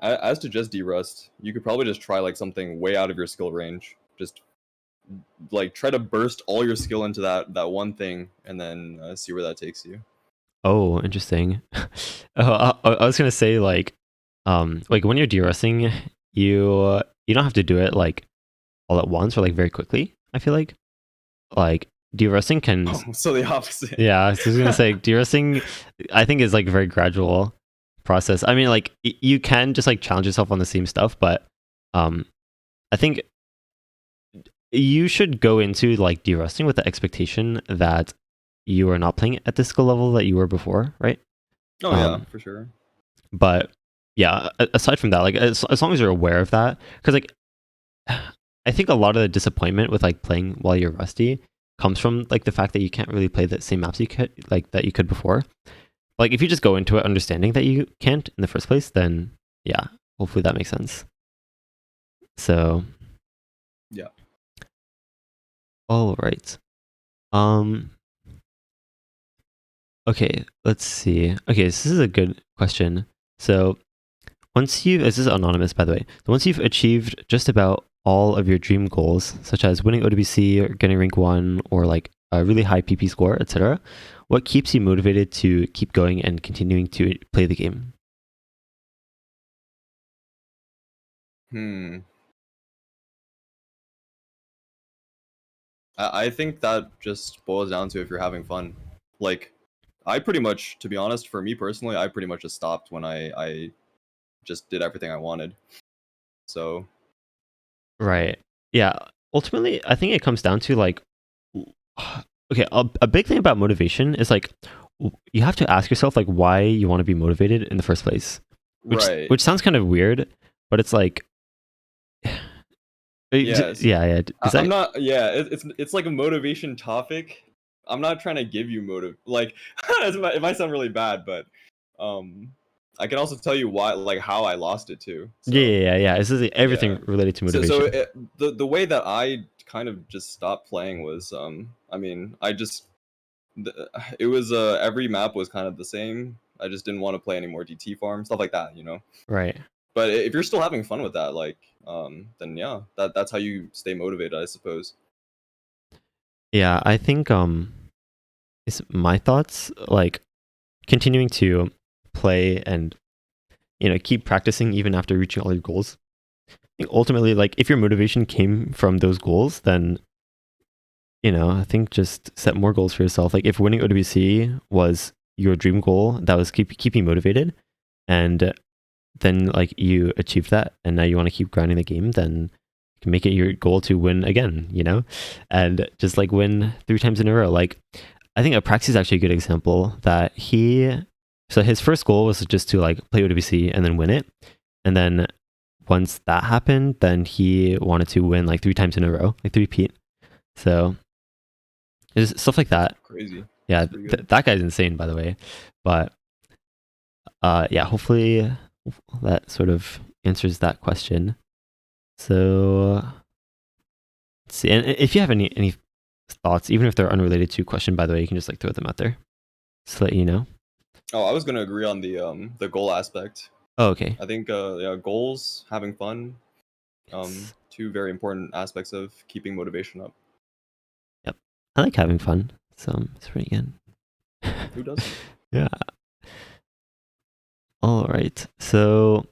as to just derust, you could probably just try like something way out of your skill range. Just like try to burst all your skill into that one thing, and then see where that takes you.
oh, interesting. I was gonna say like when you're de-rusting, you don't have to do it like all at once or like very quickly. I feel like de-rusting can.
Oh, so the opposite.
Yeah, I was just gonna say de-rusting. I think is like a very gradual process. I mean, like you can just like challenge yourself on the same stuff, but um, I think you should go into like de-rusting with the expectation that you are not playing at the skill level that you were before, right?
Oh yeah,
Um,
for sure.
but yeah, aside from that, like as long as you're aware of that, because like I think a lot of the disappointment with like playing while you're rusty comes from like the fact that you can't really play the same maps you could like that you could before. Like if you just go into it understanding that you can't in the first place, then yeah, hopefully that makes sense. So
Yeah.
all right. Um okay, let's see. Okay, so this is a good question. So this is anonymous by the way. Once you've achieved just about all of your dream goals, such as winning OWC or getting rank 1 or like a really high PP score, etc., what keeps you motivated to keep going and continuing to play the game?
Hmm. I think that just boils down to if you're having fun. Like, I pretty much, to be honest, for me personally, I pretty much just stopped when I just did everything I wanted. So
Right. Yeah. Ultimately, I think it comes down to like, okay, a big thing about motivation is like, you have to ask yourself like why you want to be motivated in the first place,
right,
which sounds kind of weird, but it's like,
yes,
yeah, yeah. Is
I'm
that
not. Yeah, it's like a motivation topic. I'm not trying to give you motive. Like, it might sound really bad, but um, I can also tell you why, like how I lost it too.
yeah,
So
yeah, yeah, yeah. This is
yeah.
everything related to
So
motivation.
the way that I kind of just stopped playing was I mean I just it was every map was kind of the same. I just didn't want to play any more DT farm stuff like that, you know.
Right.
But if you're still having fun with that, like then yeah, that's how you stay motivated, I suppose.
Yeah, I think it's my thoughts like continuing to play and keep practicing even after reaching all your goals. I think ultimately, like if your motivation came from those goals, then I think just set more goals for yourself. Like if winning OWC was your dream goal, that was keeping motivated, and then like you achieved that, and now you want to keep grinding the game, then you can make it your goal to win again, and just like win 3 times in a row. Like I think Apraxi is actually a good example that so his first goal was just to like play OWC and then win it, and then once that happened, then he wanted to win like 3 times in a row, like three-peat. So there's stuff like that.
Crazy.
Yeah,
That's pretty good.
that guy's insane, by the way. But yeah, hopefully that sort of answers that question. So let's see. And if you have any thoughts, even if they're unrelated to question, by the way, you can just like throw them out there. Just to let you know.
Oh, I was gonna agree on the goal aspect.
Oh, okay.
I think yeah, goals, having fun,
Yes.
two very important aspects of keeping motivation up.
Yep. I like having fun. So it's pretty good.
Who doesn't?
Yeah. All right. So,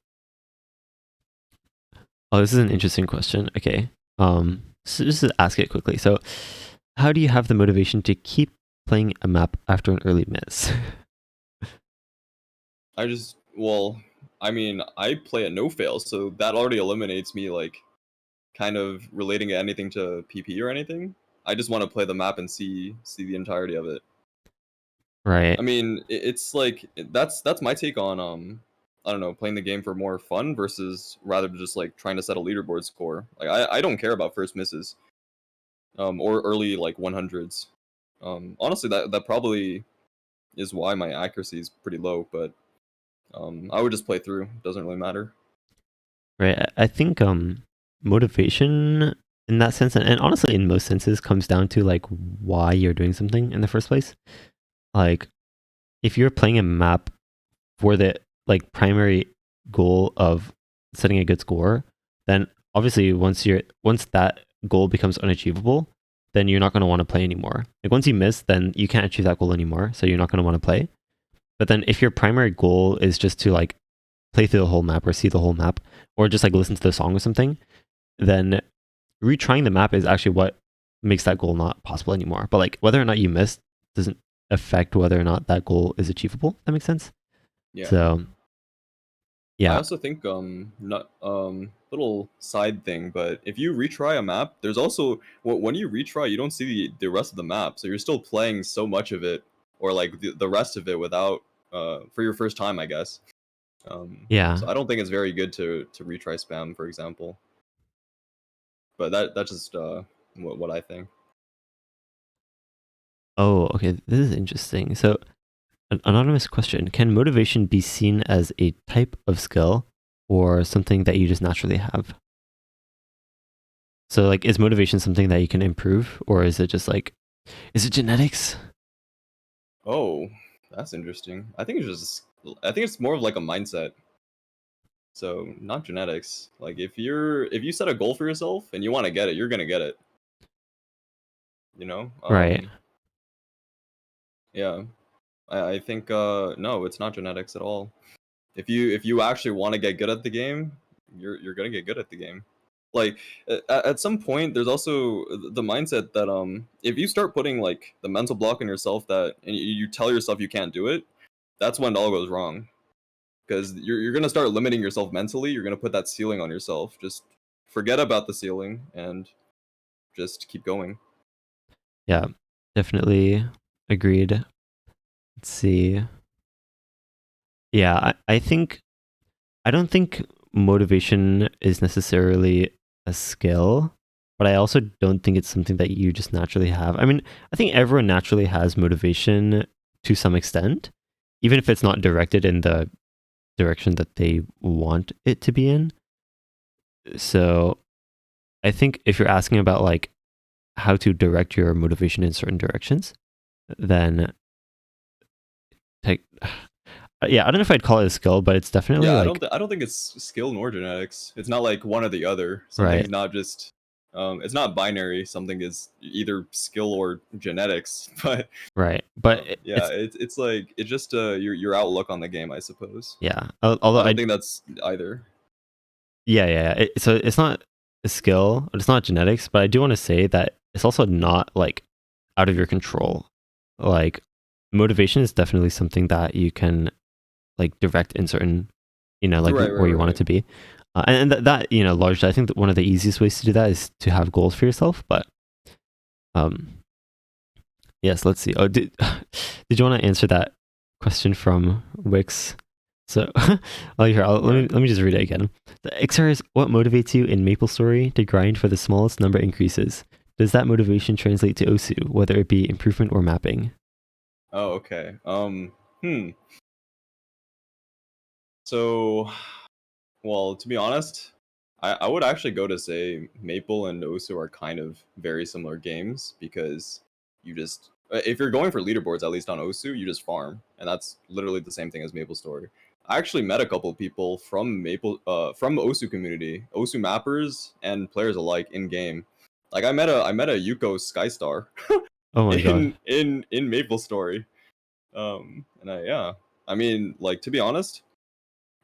oh, this is an interesting question. Okay. So just to ask it quickly. So, how do you have the motivation to keep playing a map after an early miss?
I mean, I play at no fail, so that already eliminates me like kind of relating anything to PP or anything. I just want to play the map and see the entirety of it.
Right.
I mean, it's like that's my take on I don't know, playing the game for more fun versus rather just like trying to set a leaderboard score. Like I don't care about first misses or early like 100s. Honestly, that probably is why my accuracy is pretty low, but I would just play through. It doesn't really matter.
Right. I think motivation in that sense, and honestly in most senses, comes down to like why you're doing something in the first place. Like if you're playing a map for the like primary goal of setting a good score, then obviously once that goal becomes unachievable, then you're not going to want to play anymore. Like once you miss, then you can't achieve that goal anymore, so you're not going to want to play. But then if your primary goal is just to like play through the whole map or see the whole map or just like listen to the song or something, then retrying the map is actually what makes that goal not possible anymore. But like whether or not you miss doesn't affect whether or not that goal is achievable. That makes sense.
Yeah.
So
I
yeah,
also think not little side thing, but if you retry a map, there's also when you retry, you don't see the rest of the map, so you're still playing so much of it or like the rest of it without for your first time, I guess.
yeah.
So I don't think it's very good to retry spam, for example. But that's just what I think.
Oh, okay. This is interesting. So an anonymous question: can motivation be seen as a type of skill or something that you just naturally have? So like, is motivation something that you can improve, or is it just like, is it genetics?
Oh, that's interesting. I think it's more of like a mindset. So not genetics. Like if you set a goal for yourself and you want to get it, you're gonna get it. You know.
Right.
Yeah. I think no, it's not genetics at all. If you actually want to get good at the game, you're gonna get good at the game. Like at some point, there's also the mindset that if you start putting like the mental block on yourself that and you tell yourself you can't do it, that's when it all goes wrong. Because you're gonna start limiting yourself mentally. You're gonna put that ceiling on yourself. Just forget about the ceiling and just keep going.
Yeah. Definitely agreed. Let's see. Yeah, I think I don't think motivation is necessarily a skill, but I also don't think it's something that you just naturally have. I mean, I think everyone naturally has motivation to some extent, even if it's not directed in the direction that they want it to be in. So I think if you're asking about like how to direct your motivation in certain directions, then take, yeah, I don't know if I'd call it a skill, but it's definitely
Yeah,
like,
I don't think it's skill nor genetics. It's not like one or the other.
right,
Something's not just it's not binary. Something is either skill or genetics. But
right. But
yeah,
it's,
it's like it's just your outlook on the game, I suppose.
yeah. Although
I don't
I,
think that's either.
yeah. So it's not a skill, it's not genetics, but I do want to say that it's also not like out of your control. Like motivation is definitely something that you can like direct in certain, like
Right, right,
where you want it
right.
to be. And that, largely, I think that one of the easiest ways to do that is to have goals for yourself. But um, yes, let's see. Oh, did you want to answer that question from Wix? So,
Yeah.
let me just read it again. The Axarious, what motivates you in MapleStory to grind for the smallest number increases? Does that motivation translate to Osu, whether it be improvement or mapping?
Oh, okay. Hmm. So, well, to be honest, I would actually go to say Maple and Osu are kind of very similar games because you just if you're going for leaderboards, at least on Osu, you just farm, and that's literally the same thing as Maple Story. I actually met a couple of people from Osu community, Osu mappers and players alike in game. Like I met a Yuko Skystar
Oh my god.
in Maple Story. And yeah, I mean, like to be honest,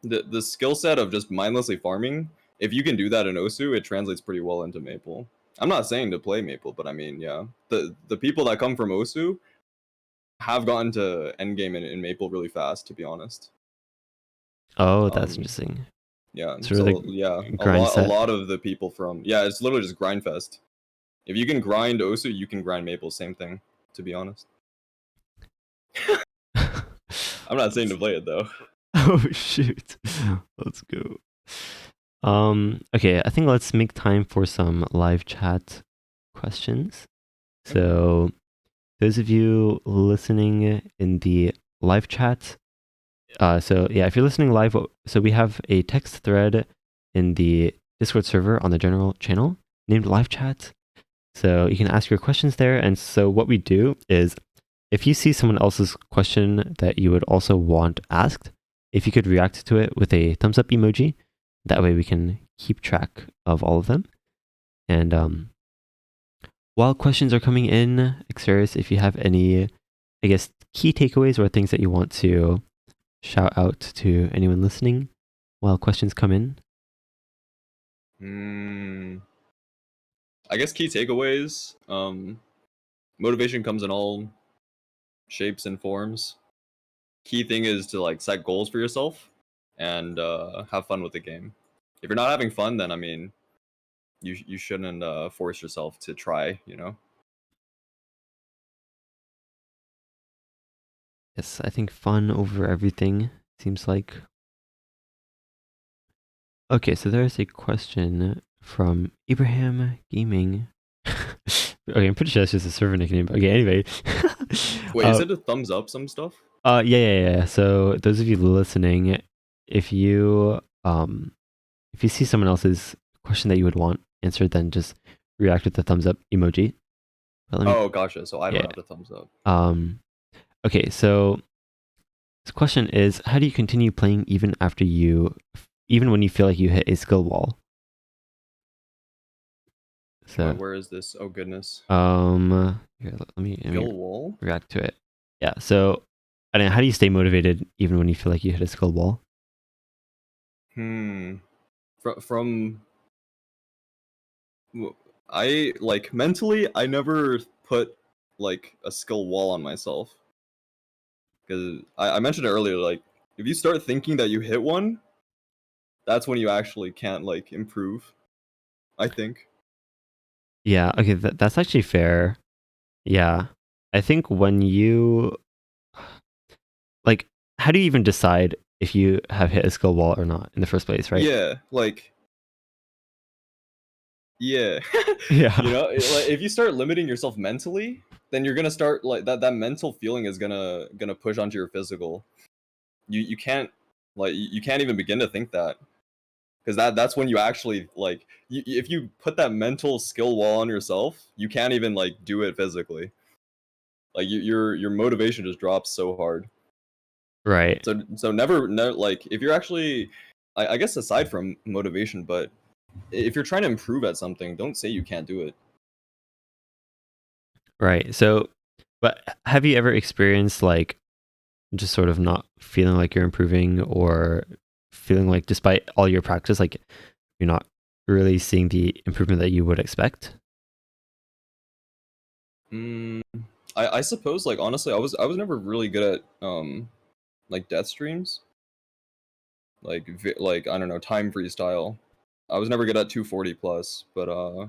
the skill set of just mindlessly farming, if you can do that in Osu, it translates pretty well into Maple. I'm not saying to play Maple, but I mean, yeah, the people that come from Osu have gotten to endgame in Maple really fast, to be honest.
Oh, that's interesting.
Yeah,
Sort of
so
the
yeah,
grind
a
set.
lot of the people from it's literally just grind fest. If you can grind Osu, you can grind Maple. Same thing, to be honest. I'm not saying to play it though.
Oh shoot. Let's go. Okay, I think let's make time for some live chat questions. So those of you listening in the live chat, so yeah, if you're listening live, so we have a text thread in the Discord server on the general channel named live chat. So you can ask your questions there. And so what we do is if you see someone else's question that you would also want asked, if you could react to it with a thumbs up emoji, that way we can keep track of all of them. And while questions are coming in, Axarious, if you have any, I guess, key takeaways or things that you want to shout out to anyone listening while questions come in.
I guess key takeaways. Motivation comes in all shapes and forms. Key thing is to like set goals for yourself and have fun with the game. If you're not having fun, then I mean, you shouldn't force yourself to try. You know.
Yes, I think fun over everything seems like. Okay, so there's a question from Ibrahim Gaming. Okay, I'm pretty sure that's just a server nickname. Okay, anyway.
Wait, is it a thumbs up some stuff?
Yeah. So those of you listening, if you see someone else's question that you would want answered, then just react with the thumbs up emoji.
Oh, gotcha. So I don't have the thumbs up.
Okay, so this question is: how do you continue playing even when you feel like you hit a skill wall? So
where is this? Oh goodness.
Here, let me
Skill wall.
React to it. Yeah. So, I don't know. How do you stay motivated even when you feel like you hit a skill wall?
From I like mentally, I never put like a skill wall on myself because I mentioned it earlier. Like, if you start thinking that you hit one, that's when you actually can't like improve. I think.
Yeah. Okay. That's actually fair. Yeah. I think when you like, how do you even decide if you have hit a skill wall or not in the first place, right?
Yeah. Like. Yeah.
Yeah.
You know, like if you start limiting yourself mentally, then you're gonna start like that mental feeling is gonna push onto your physical. You can't you can't even begin to think that because that's when you actually like if you put that mental skill wall on yourself, you can't even like do it physically. Like your motivation just drops so hard.
Right.
So never like if you're actually I guess aside from motivation, but if you're trying to improve at something, don't say you can't do it.
Right. So, but have you ever experienced like just sort of not feeling like you're improving or feeling like despite all your practice, like you're not really seeing the improvement that you would expect?
I suppose like honestly, I was never really good at like death streams, like I don't know time freestyle. I was never good at 240 plus, but I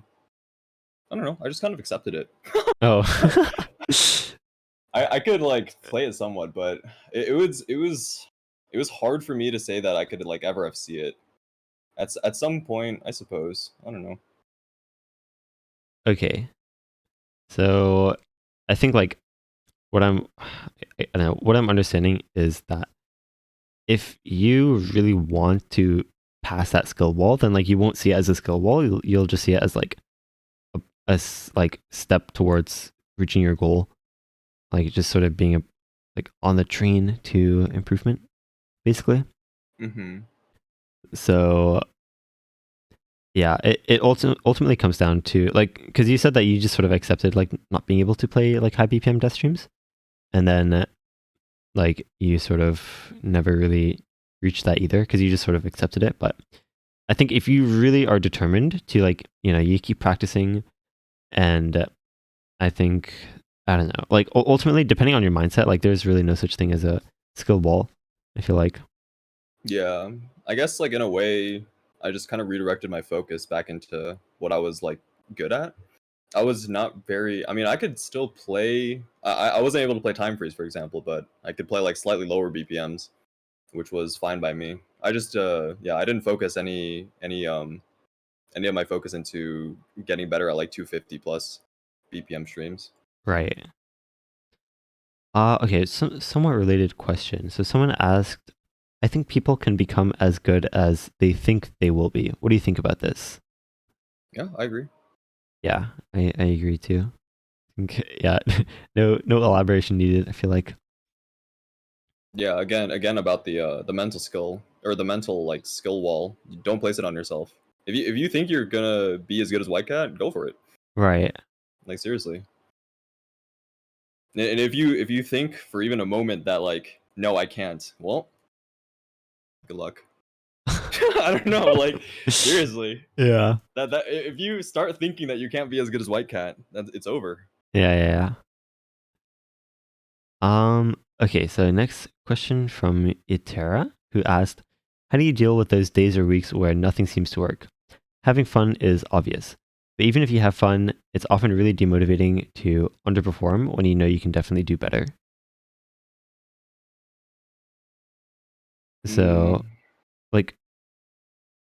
don't know. I just kind of accepted it.
Oh.
I could like play it somewhat, but it was hard for me to say that I could like ever see it. At some point, I suppose. I don't know.
Okay. So I think like I don't know, what I'm understanding is that if you really want to pass that skill wall, then like you won't see it as a skill wall. You'll just see it as like like step towards reaching your goal, like just sort of being like on the train to improvement, basically. So yeah, it ultimately comes down to like because you said that you just sort of accepted like not being able to play like high BPM death streams, and then like you sort of never really reached that either because you just sort of accepted it. But I think if you really are determined to like you keep practicing And I think, I don't know, like ultimately, depending on your mindset, like there's really no such thing as a skill wall, I feel like.
Yeah, I guess like in a way, I just kind of redirected my focus back into what I was like good at. I was not very. I mean, I could still play. I wasn't able to play Time Freeze, for example, but I could play like slightly lower BPMs, which was fine by me. I just yeah, I didn't focus any of my focus into getting better at like 250 plus BPM streams.
Right. Okay, somewhat related question. So someone asked, I think people can become as good as they think they will be. What do you think about this?
Yeah, I agree.
Yeah, I agree too. Yeah, no elaboration needed, I feel like.
Yeah, again about the mental skill or the mental like skill wall. You don't place it on yourself. If you think you're gonna be as good as White Cat, go for it.
Right.
Like seriously. And if you think for even a moment that like no, I can't. Well, good luck. I don't know. Like seriously,
Yeah.
that if you start thinking that you can't be as good as White Cat, it's over.
Yeah. Okay, so next question from Itera, who asked, how do you deal with those days or weeks where nothing seems to work? Having fun is obvious, but even if you have fun, it's often really demotivating to underperform when you know you can definitely do better. So,
Mm,
like,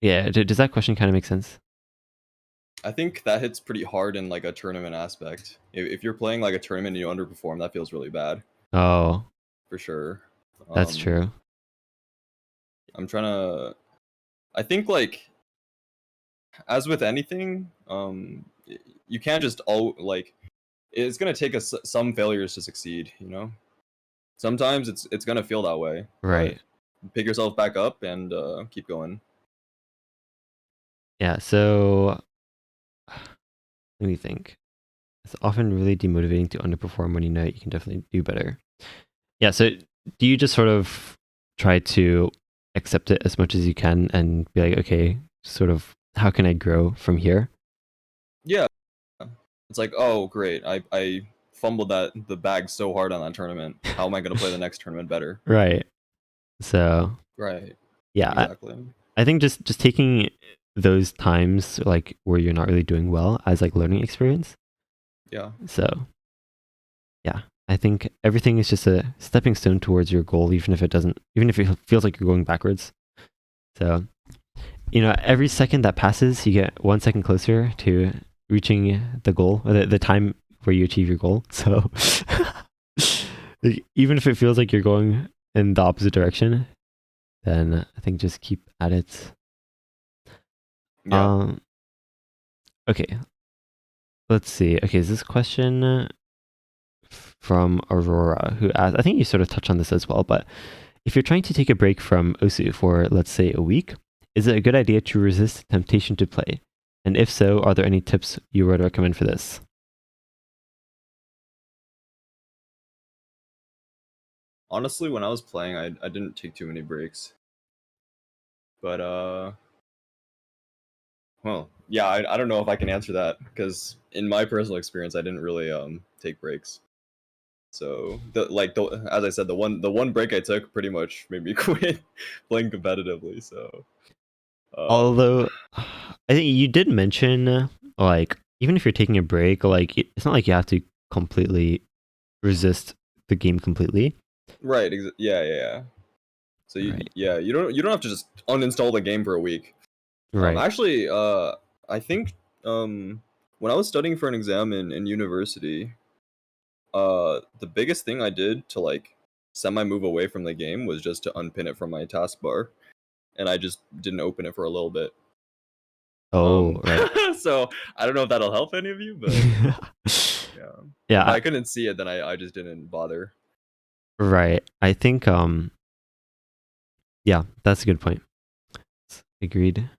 yeah, does that question kind of make sense?
I think that hits pretty hard in like a tournament aspect. If you're playing like a tournament and you underperform, that feels really bad
Oh,
for sure.
that's
Um,
true.
I'm trying to. I think like as with anything, you can't just all like. It's gonna take us some failures to succeed. You know, sometimes it's gonna feel that way, but
Right.
pick yourself back up and keep going.
Yeah, so let me think. It's often really demotivating to underperform when you know you can definitely do better. Yeah, so do you just sort of try to accept it as much as you can and be like, okay, sort of, how can I grow from here?
Yeah, it's like, oh great, I fumbled the bag so hard on that tournament. How am I gonna play the next tournament better?
Right. So,
Right.
yeah,
Exactly.
I think just taking those times like where you're not really doing well as like learning experience.
Yeah.
So, yeah, I think everything is just a stepping stone towards your goal, even if it feels like you're going backwards. So, every second that passes, you get 1 second closer to reaching the goal, or the time where you achieve your goal. So, even if it feels like you're going in the opposite direction, then I think just keep at it.
Yeah.
Um, okay, let's see. Okay, is this question from Aurora, who asked, I think you sort of touched on this as well, but if you're trying to take a break from Osu for, let's say, a week, is it a good idea to resist temptation to play? And if so, are there any tips you would recommend for this?
Honestly, when I was playing, I didn't take too many breaks. But well, yeah, I don't know if I can answer that because in my personal experience, I didn't really take breaks. So as I said, the one break I took pretty much made me quit playing competitively. So um
Although, I think you did mention, like, even if you're taking a break, like, it's not like you have to completely resist the game completely.
right, yeah. So
Right.
yeah, you don't have to just uninstall the game for a week.
Right.
Actually, I think when I was studying for an exam in university, the biggest thing I did to like semi move away from the game was just to unpin it from my taskbar, and I just didn't open it for a little bit.
Oh,
Um,
right.
so I don't know if that'll help any of you, but yeah,
Yeah,
if I couldn't see it, then I just didn't bother.
right. I think, yeah, that's a good point. Agreed.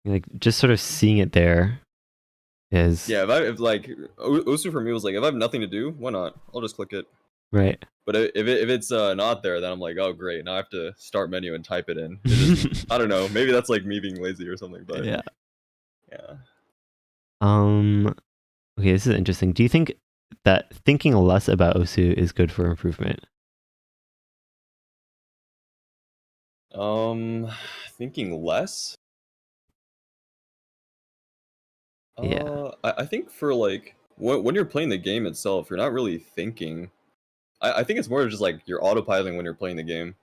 Like, just sort of seeing it there is,
Yeah, if like Osu for me was like if I have nothing to do, why not? I'll just click it.
right.
But if it's not there, then I'm like, oh great, now I have to start menu and type it in. It just I don't know. Maybe that's like me being lazy or something. But
Yeah.
yeah,
Um, Okay, this is interesting. Do you think that thinking less about Osu is good for improvement?
Thinking less.
Yeah.
I think for like when you're playing the game itself, you're not really thinking. I think it's more just like you're autopiloting when you're playing the game.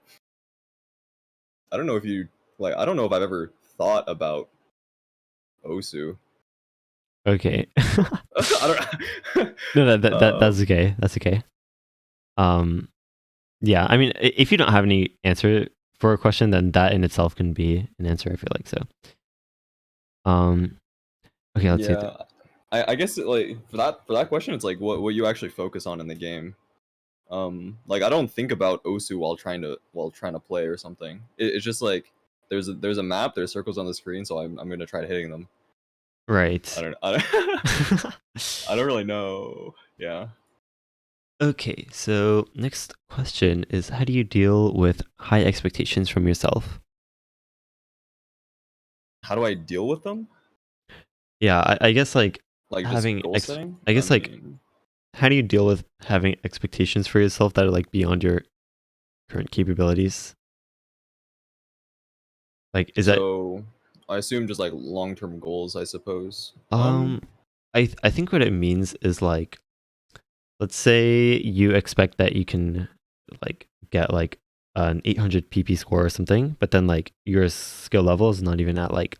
I don't know if you like. I don't know if I've ever thought about Osu.
Okay.
I don't.
No, that's okay. That's okay. Um, yeah. I mean, if you don't have any answer for a question, then that in itself can be an answer. I feel like so. Um, okay. Let's see.
Yeah, I guess like for that question, it's like what you actually focus on in the game. Like I don't think about Osu while trying to play or something. It's just like there's a map, there's circles on the screen, so I'm gonna try hitting them. I
Right.
don't I don't, I don't really know. Yeah.
Okay. So next question is, how do you deal with high expectations from yourself?
How do I deal with them?
Yeah. I guess like
Like just
having
goal
ex.
setting?
I
I
guess like
mean,
how do you deal with having expectations for yourself that are like beyond your current capabilities? Like, is that
so I assume just like long-term goals, I suppose.
um I think what it means is like, let's say you expect that you can like get like an 800 PP score or something, but then like your skill level is not even at like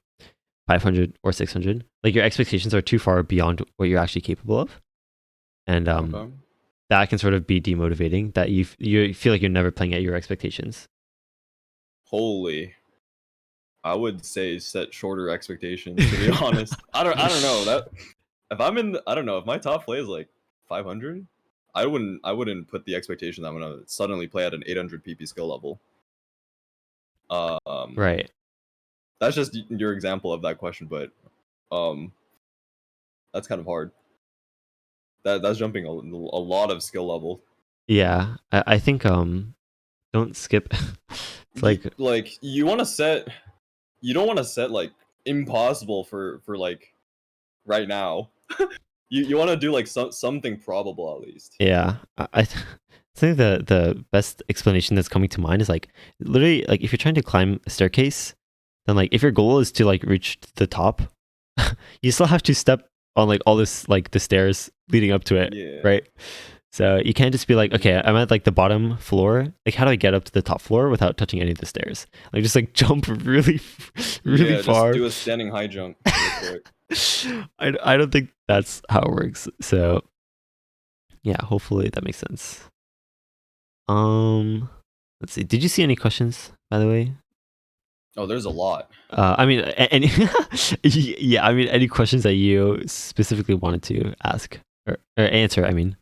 500 or 600. Like your expectations are too far beyond what you're actually capable of. And
Okay.
that can sort of be demotivating, that you feel like you're never playing at your expectations.
Holy. I would say set shorter expectations, to be honest. I don't know. That if I'm in I don't know, if my top play is like 500, I wouldn't put the expectation that I'm gonna suddenly play at an 800 PP skill level. Um
Right.
that's just your example of that question, but um that's kind of hard. That's jumping a lot of skill level.
Yeah. I think don't skip. It's like,
Like you don't want to set like impossible for like right now. You want to do like something probable at least.
yeah, I think the best explanation that's coming to mind is like, literally, like if you're trying to climb a staircase, then like if your goal is to like reach the top, you still have to step on like all this like the stairs leading up to it,
Yeah.
right? So you can't just be like, okay, I'm at like the bottom floor. Like, how do I get up to the top floor without touching any of the stairs? Like, just like jump really, really
Yeah, just
far.
do a standing high jump real quick.
I don't think that's how it works. So yeah, hopefully that makes sense. Um, let's see. Did you see any questions, by the way?
Oh, there's a lot.
I mean, any yeah, I mean, any questions that you specifically wanted to ask or answer? I mean,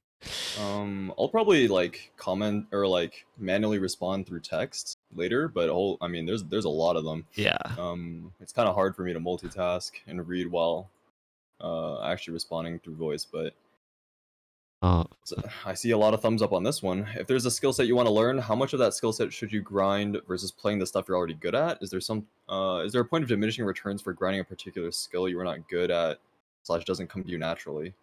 I'll probably like comment or like manually respond through text later, but I mean, there's a lot of them.
yeah.
It's kind of hard for me to multitask and read while actually responding through voice, but
Uh,
so I see a lot of thumbs up on this one. If there's a skill set you want to learn, how much of that skill set should you grind versus playing the stuff you're already good at? Is there a point of diminishing returns for grinding a particular skill you are not good at slash doesn't come to you naturally?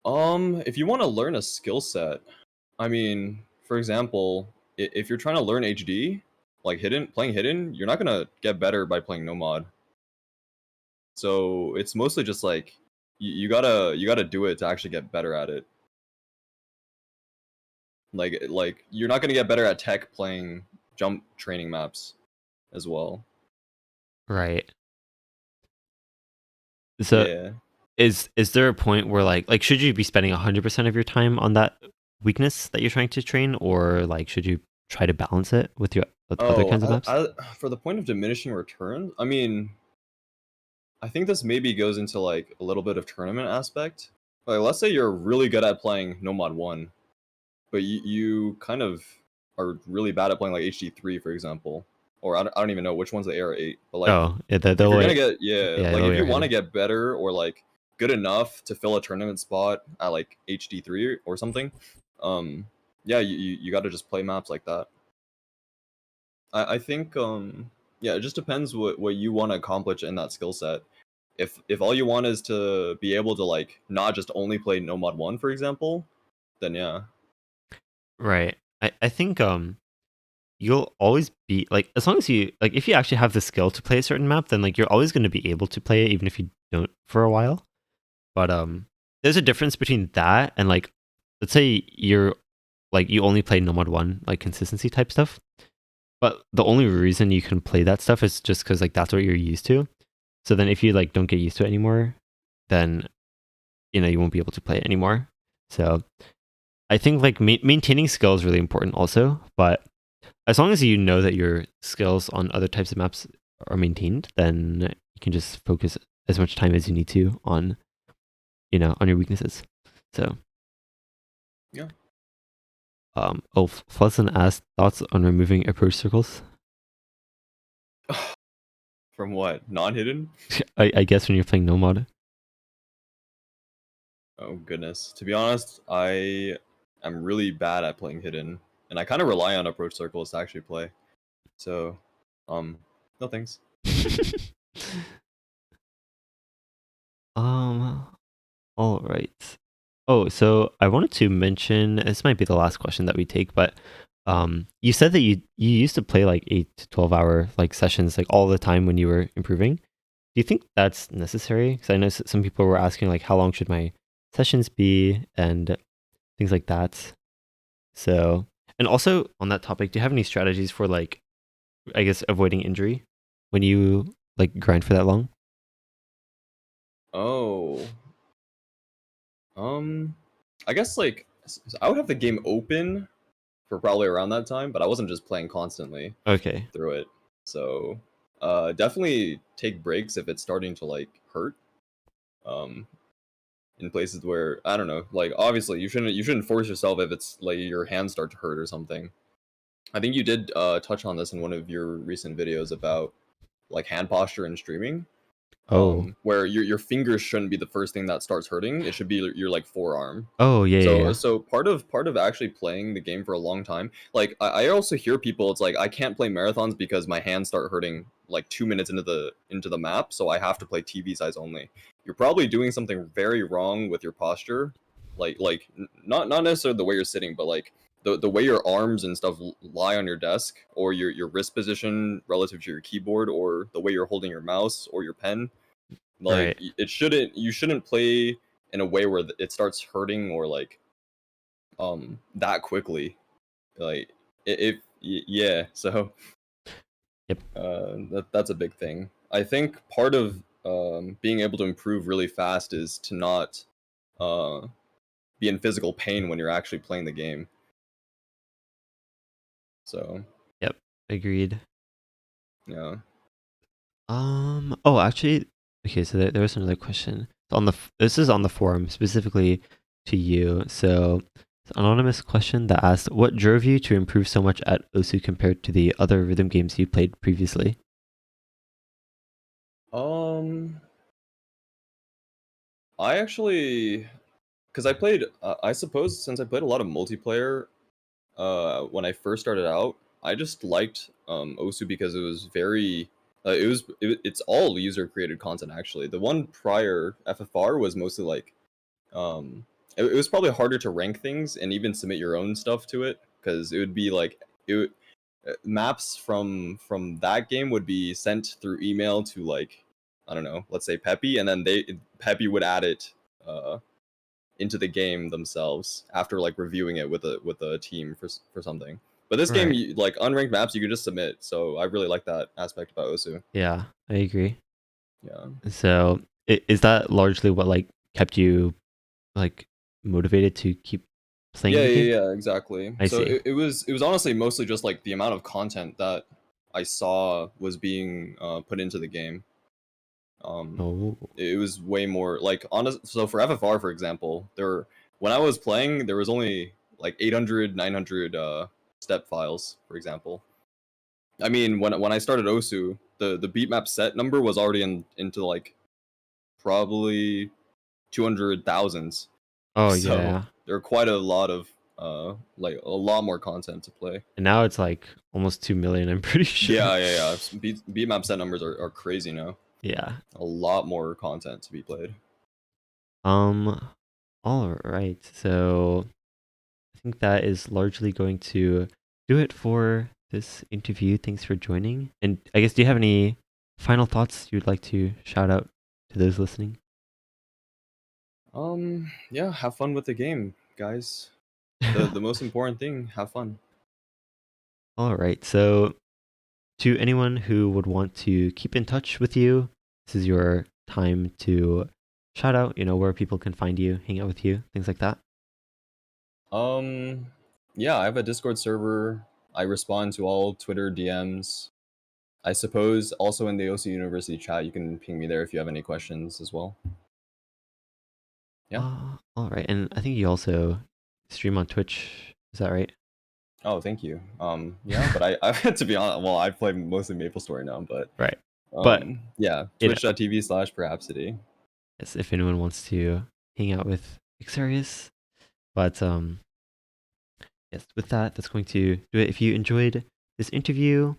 If you want to learn a skill set, I mean, for example, if you're trying to learn HD, like playing hidden, you're not gonna get better by playing no mod. So it's mostly just like you gotta do it to actually get better at it. Like you're not gonna get better at tech playing jump training maps as well.
right. So
Yeah.
is there a point where like should you be spending 100% of your time on that weakness that you're trying to train, or like should you try to balance it with your with other
Oh,
kinds of maps?
for the point of diminishing return, I mean, I think this maybe goes into like a little bit of tournament aspect. Like, let's say you're really good at playing No Mod 1, but you kind of are really bad at playing like HD3, for example. Or I don't even know which one's the AR8. But like,
Oh, yeah, the
if you're
lower,
gonna get yeah,
yeah,
like if
lower
you
your
want to
hidden.
get better or like good enough to fill a tournament spot at like HD3 or something, um, yeah, you got to just play maps like that. I think yeah, it just depends what you want to accomplish in that skill set. if all you want is to be able to like not just only play no mod 1, for example, then yeah.
Right. I think you'll always be like, as long as you like, if you actually have the skill to play a certain map, then like you're always going to be able to play it even if you don't for a while. But there's a difference between that and like, let's say you're like you only play no mod 1 like consistency type stuff. But the only reason you can play that stuff is just because like that's what you're used to. So then if you like don't get used to it anymore, then you won't be able to play it anymore. So I think like maintaining skill is really important also. But as long as you know that your skills on other types of maps are maintained, then you can just focus as much time as you need to on on your weaknesses. So
Yeah.
Flessen asked thoughts on removing approach circles.
From what? Non-hidden?
I guess when you're playing no mod.
Oh goodness. To be honest, I am really bad at playing hidden, and I kind of rely on approach circles to actually play. So, no thanks.
All right. Oh, so I wanted to mention this might be the last question that we take, but you said that you used to play like 8 to 12 hour like sessions like all the time when you were improving. Do you think that's necessary? Because I know some people were asking like how long should my sessions be and things like that. So, and also on that topic, do you have any strategies for like I guess avoiding injury when you like grind for that long?
Oh, um, I guess like I would have the game open for probably around that time, but I wasn't just playing constantly
Okay.
through it. So, definitely take breaks if it's starting to like hurt. Um, in places where I don't know, like obviously you shouldn't force yourself if it's like your hands start to hurt or something. I think you did touch on this in one of your recent videos about like hand posture and streaming,
Oh.
where your fingers shouldn't be the first thing that starts hurting. It should be your like forearm.
Oh, yeah, yeah,
So
yeah.
so part of actually playing the game for a long time, like I also hear people, it's like I can't play marathons because my hands start hurting like 2 minutes into the map, so I have to play TV size only. You're probably doing something very wrong with your posture, not necessarily the way you're sitting, but like the way your arms and stuff lie on your desk, or your wrist position relative to your keyboard, or the way you're holding your mouse or your pen. Like
Right.
you shouldn't play in a way where it starts hurting or like that quickly, like if yeah. So
Yep.
that's a big thing. I think part of being able to improve really fast is to not uh be in physical pain when you're actually playing the game. So
Yep. Agreed.
yeah.
Oh, actually, okay. So there was another question. So this is on the forum specifically to you. So, it's an anonymous question that asked, "What drove you to improve so much at Osu compared to the other rhythm games you played previously?"
um I actually, because I played, I suppose since I played a lot of multiplayer when I first started out, I just liked Osu because it was very it's all user created content. Actually, the one prior FFR was mostly like it was probably harder to rank things and even submit your own stuff to it, because it would be like maps from that game would be sent through email to like, I don't know, let's say Peppy, and then Peppy would add it uh into the game themselves after like reviewing it with a team for something. But this game,
Right.
like unranked maps, you can just submit. So I really like that aspect about Osu.
Yeah, I agree.
Yeah.
So, is that largely what like kept you like motivated to keep playing
Yeah,
the game?
yeah, yeah, exactly.
I
So
see.
it was honestly mostly just like the amount of content that I saw was being put into the game.
Oh.
It was way more like honest. So for FFR, for example, when I was playing, there was only like 800, 900 step files, for example. I mean, when I started Osu, the beatmap set number was already into like probably 200,000s.
Oh
So
yeah.
there are quite a lot of like a lot more content to play.
And now it's like almost 2 million. I'm pretty sure.
Yeah, yeah, yeah. Beatmap set numbers are crazy now.
Yeah.
A lot more content to be played.
Um, all right. So I think that is largely going to do it for this interview. Thanks for joining. And I guess, do you have any final thoughts you'd like to shout out to those listening?
Yeah, have fun with the game, guys. The most important thing, have fun.
All right. So, to anyone who would want to keep in touch with you, this is your time to shout out, where people can find you, hang out with you, things like that.
Um, yeah, I have a Discord server. I respond to all Twitter DMs. I suppose also in the OC University chat, you can ping me there if you have any questions as well. Yeah.
All right. And I think you also stream on Twitch. Is that right?
Oh, thank you. Yeah, but I to be honest, well, I play mostly MapleStory now, but
Right. But,
yeah,
you know,
twitch.tv/perhapsity.
yes, if anyone wants to hang out with Axarious. But yes, with that, that's going to do it. If you enjoyed this interview,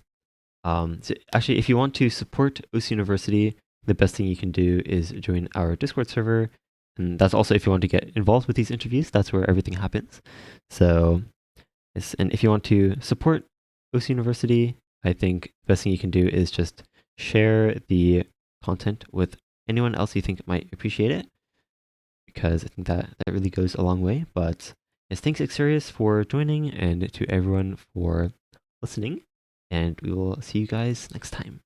so actually, if you want to support OC University, the best thing you can do is join our Discord server. And that's also if you want to get involved with these interviews, that's where everything happens. So, yes, and if you want to support OC University, I think the best thing you can do is just share the content with anyone else you think might appreciate it, because I think that really goes a long way. But yes, thanks Axarious for joining, and to everyone for listening, and we will see you guys next time.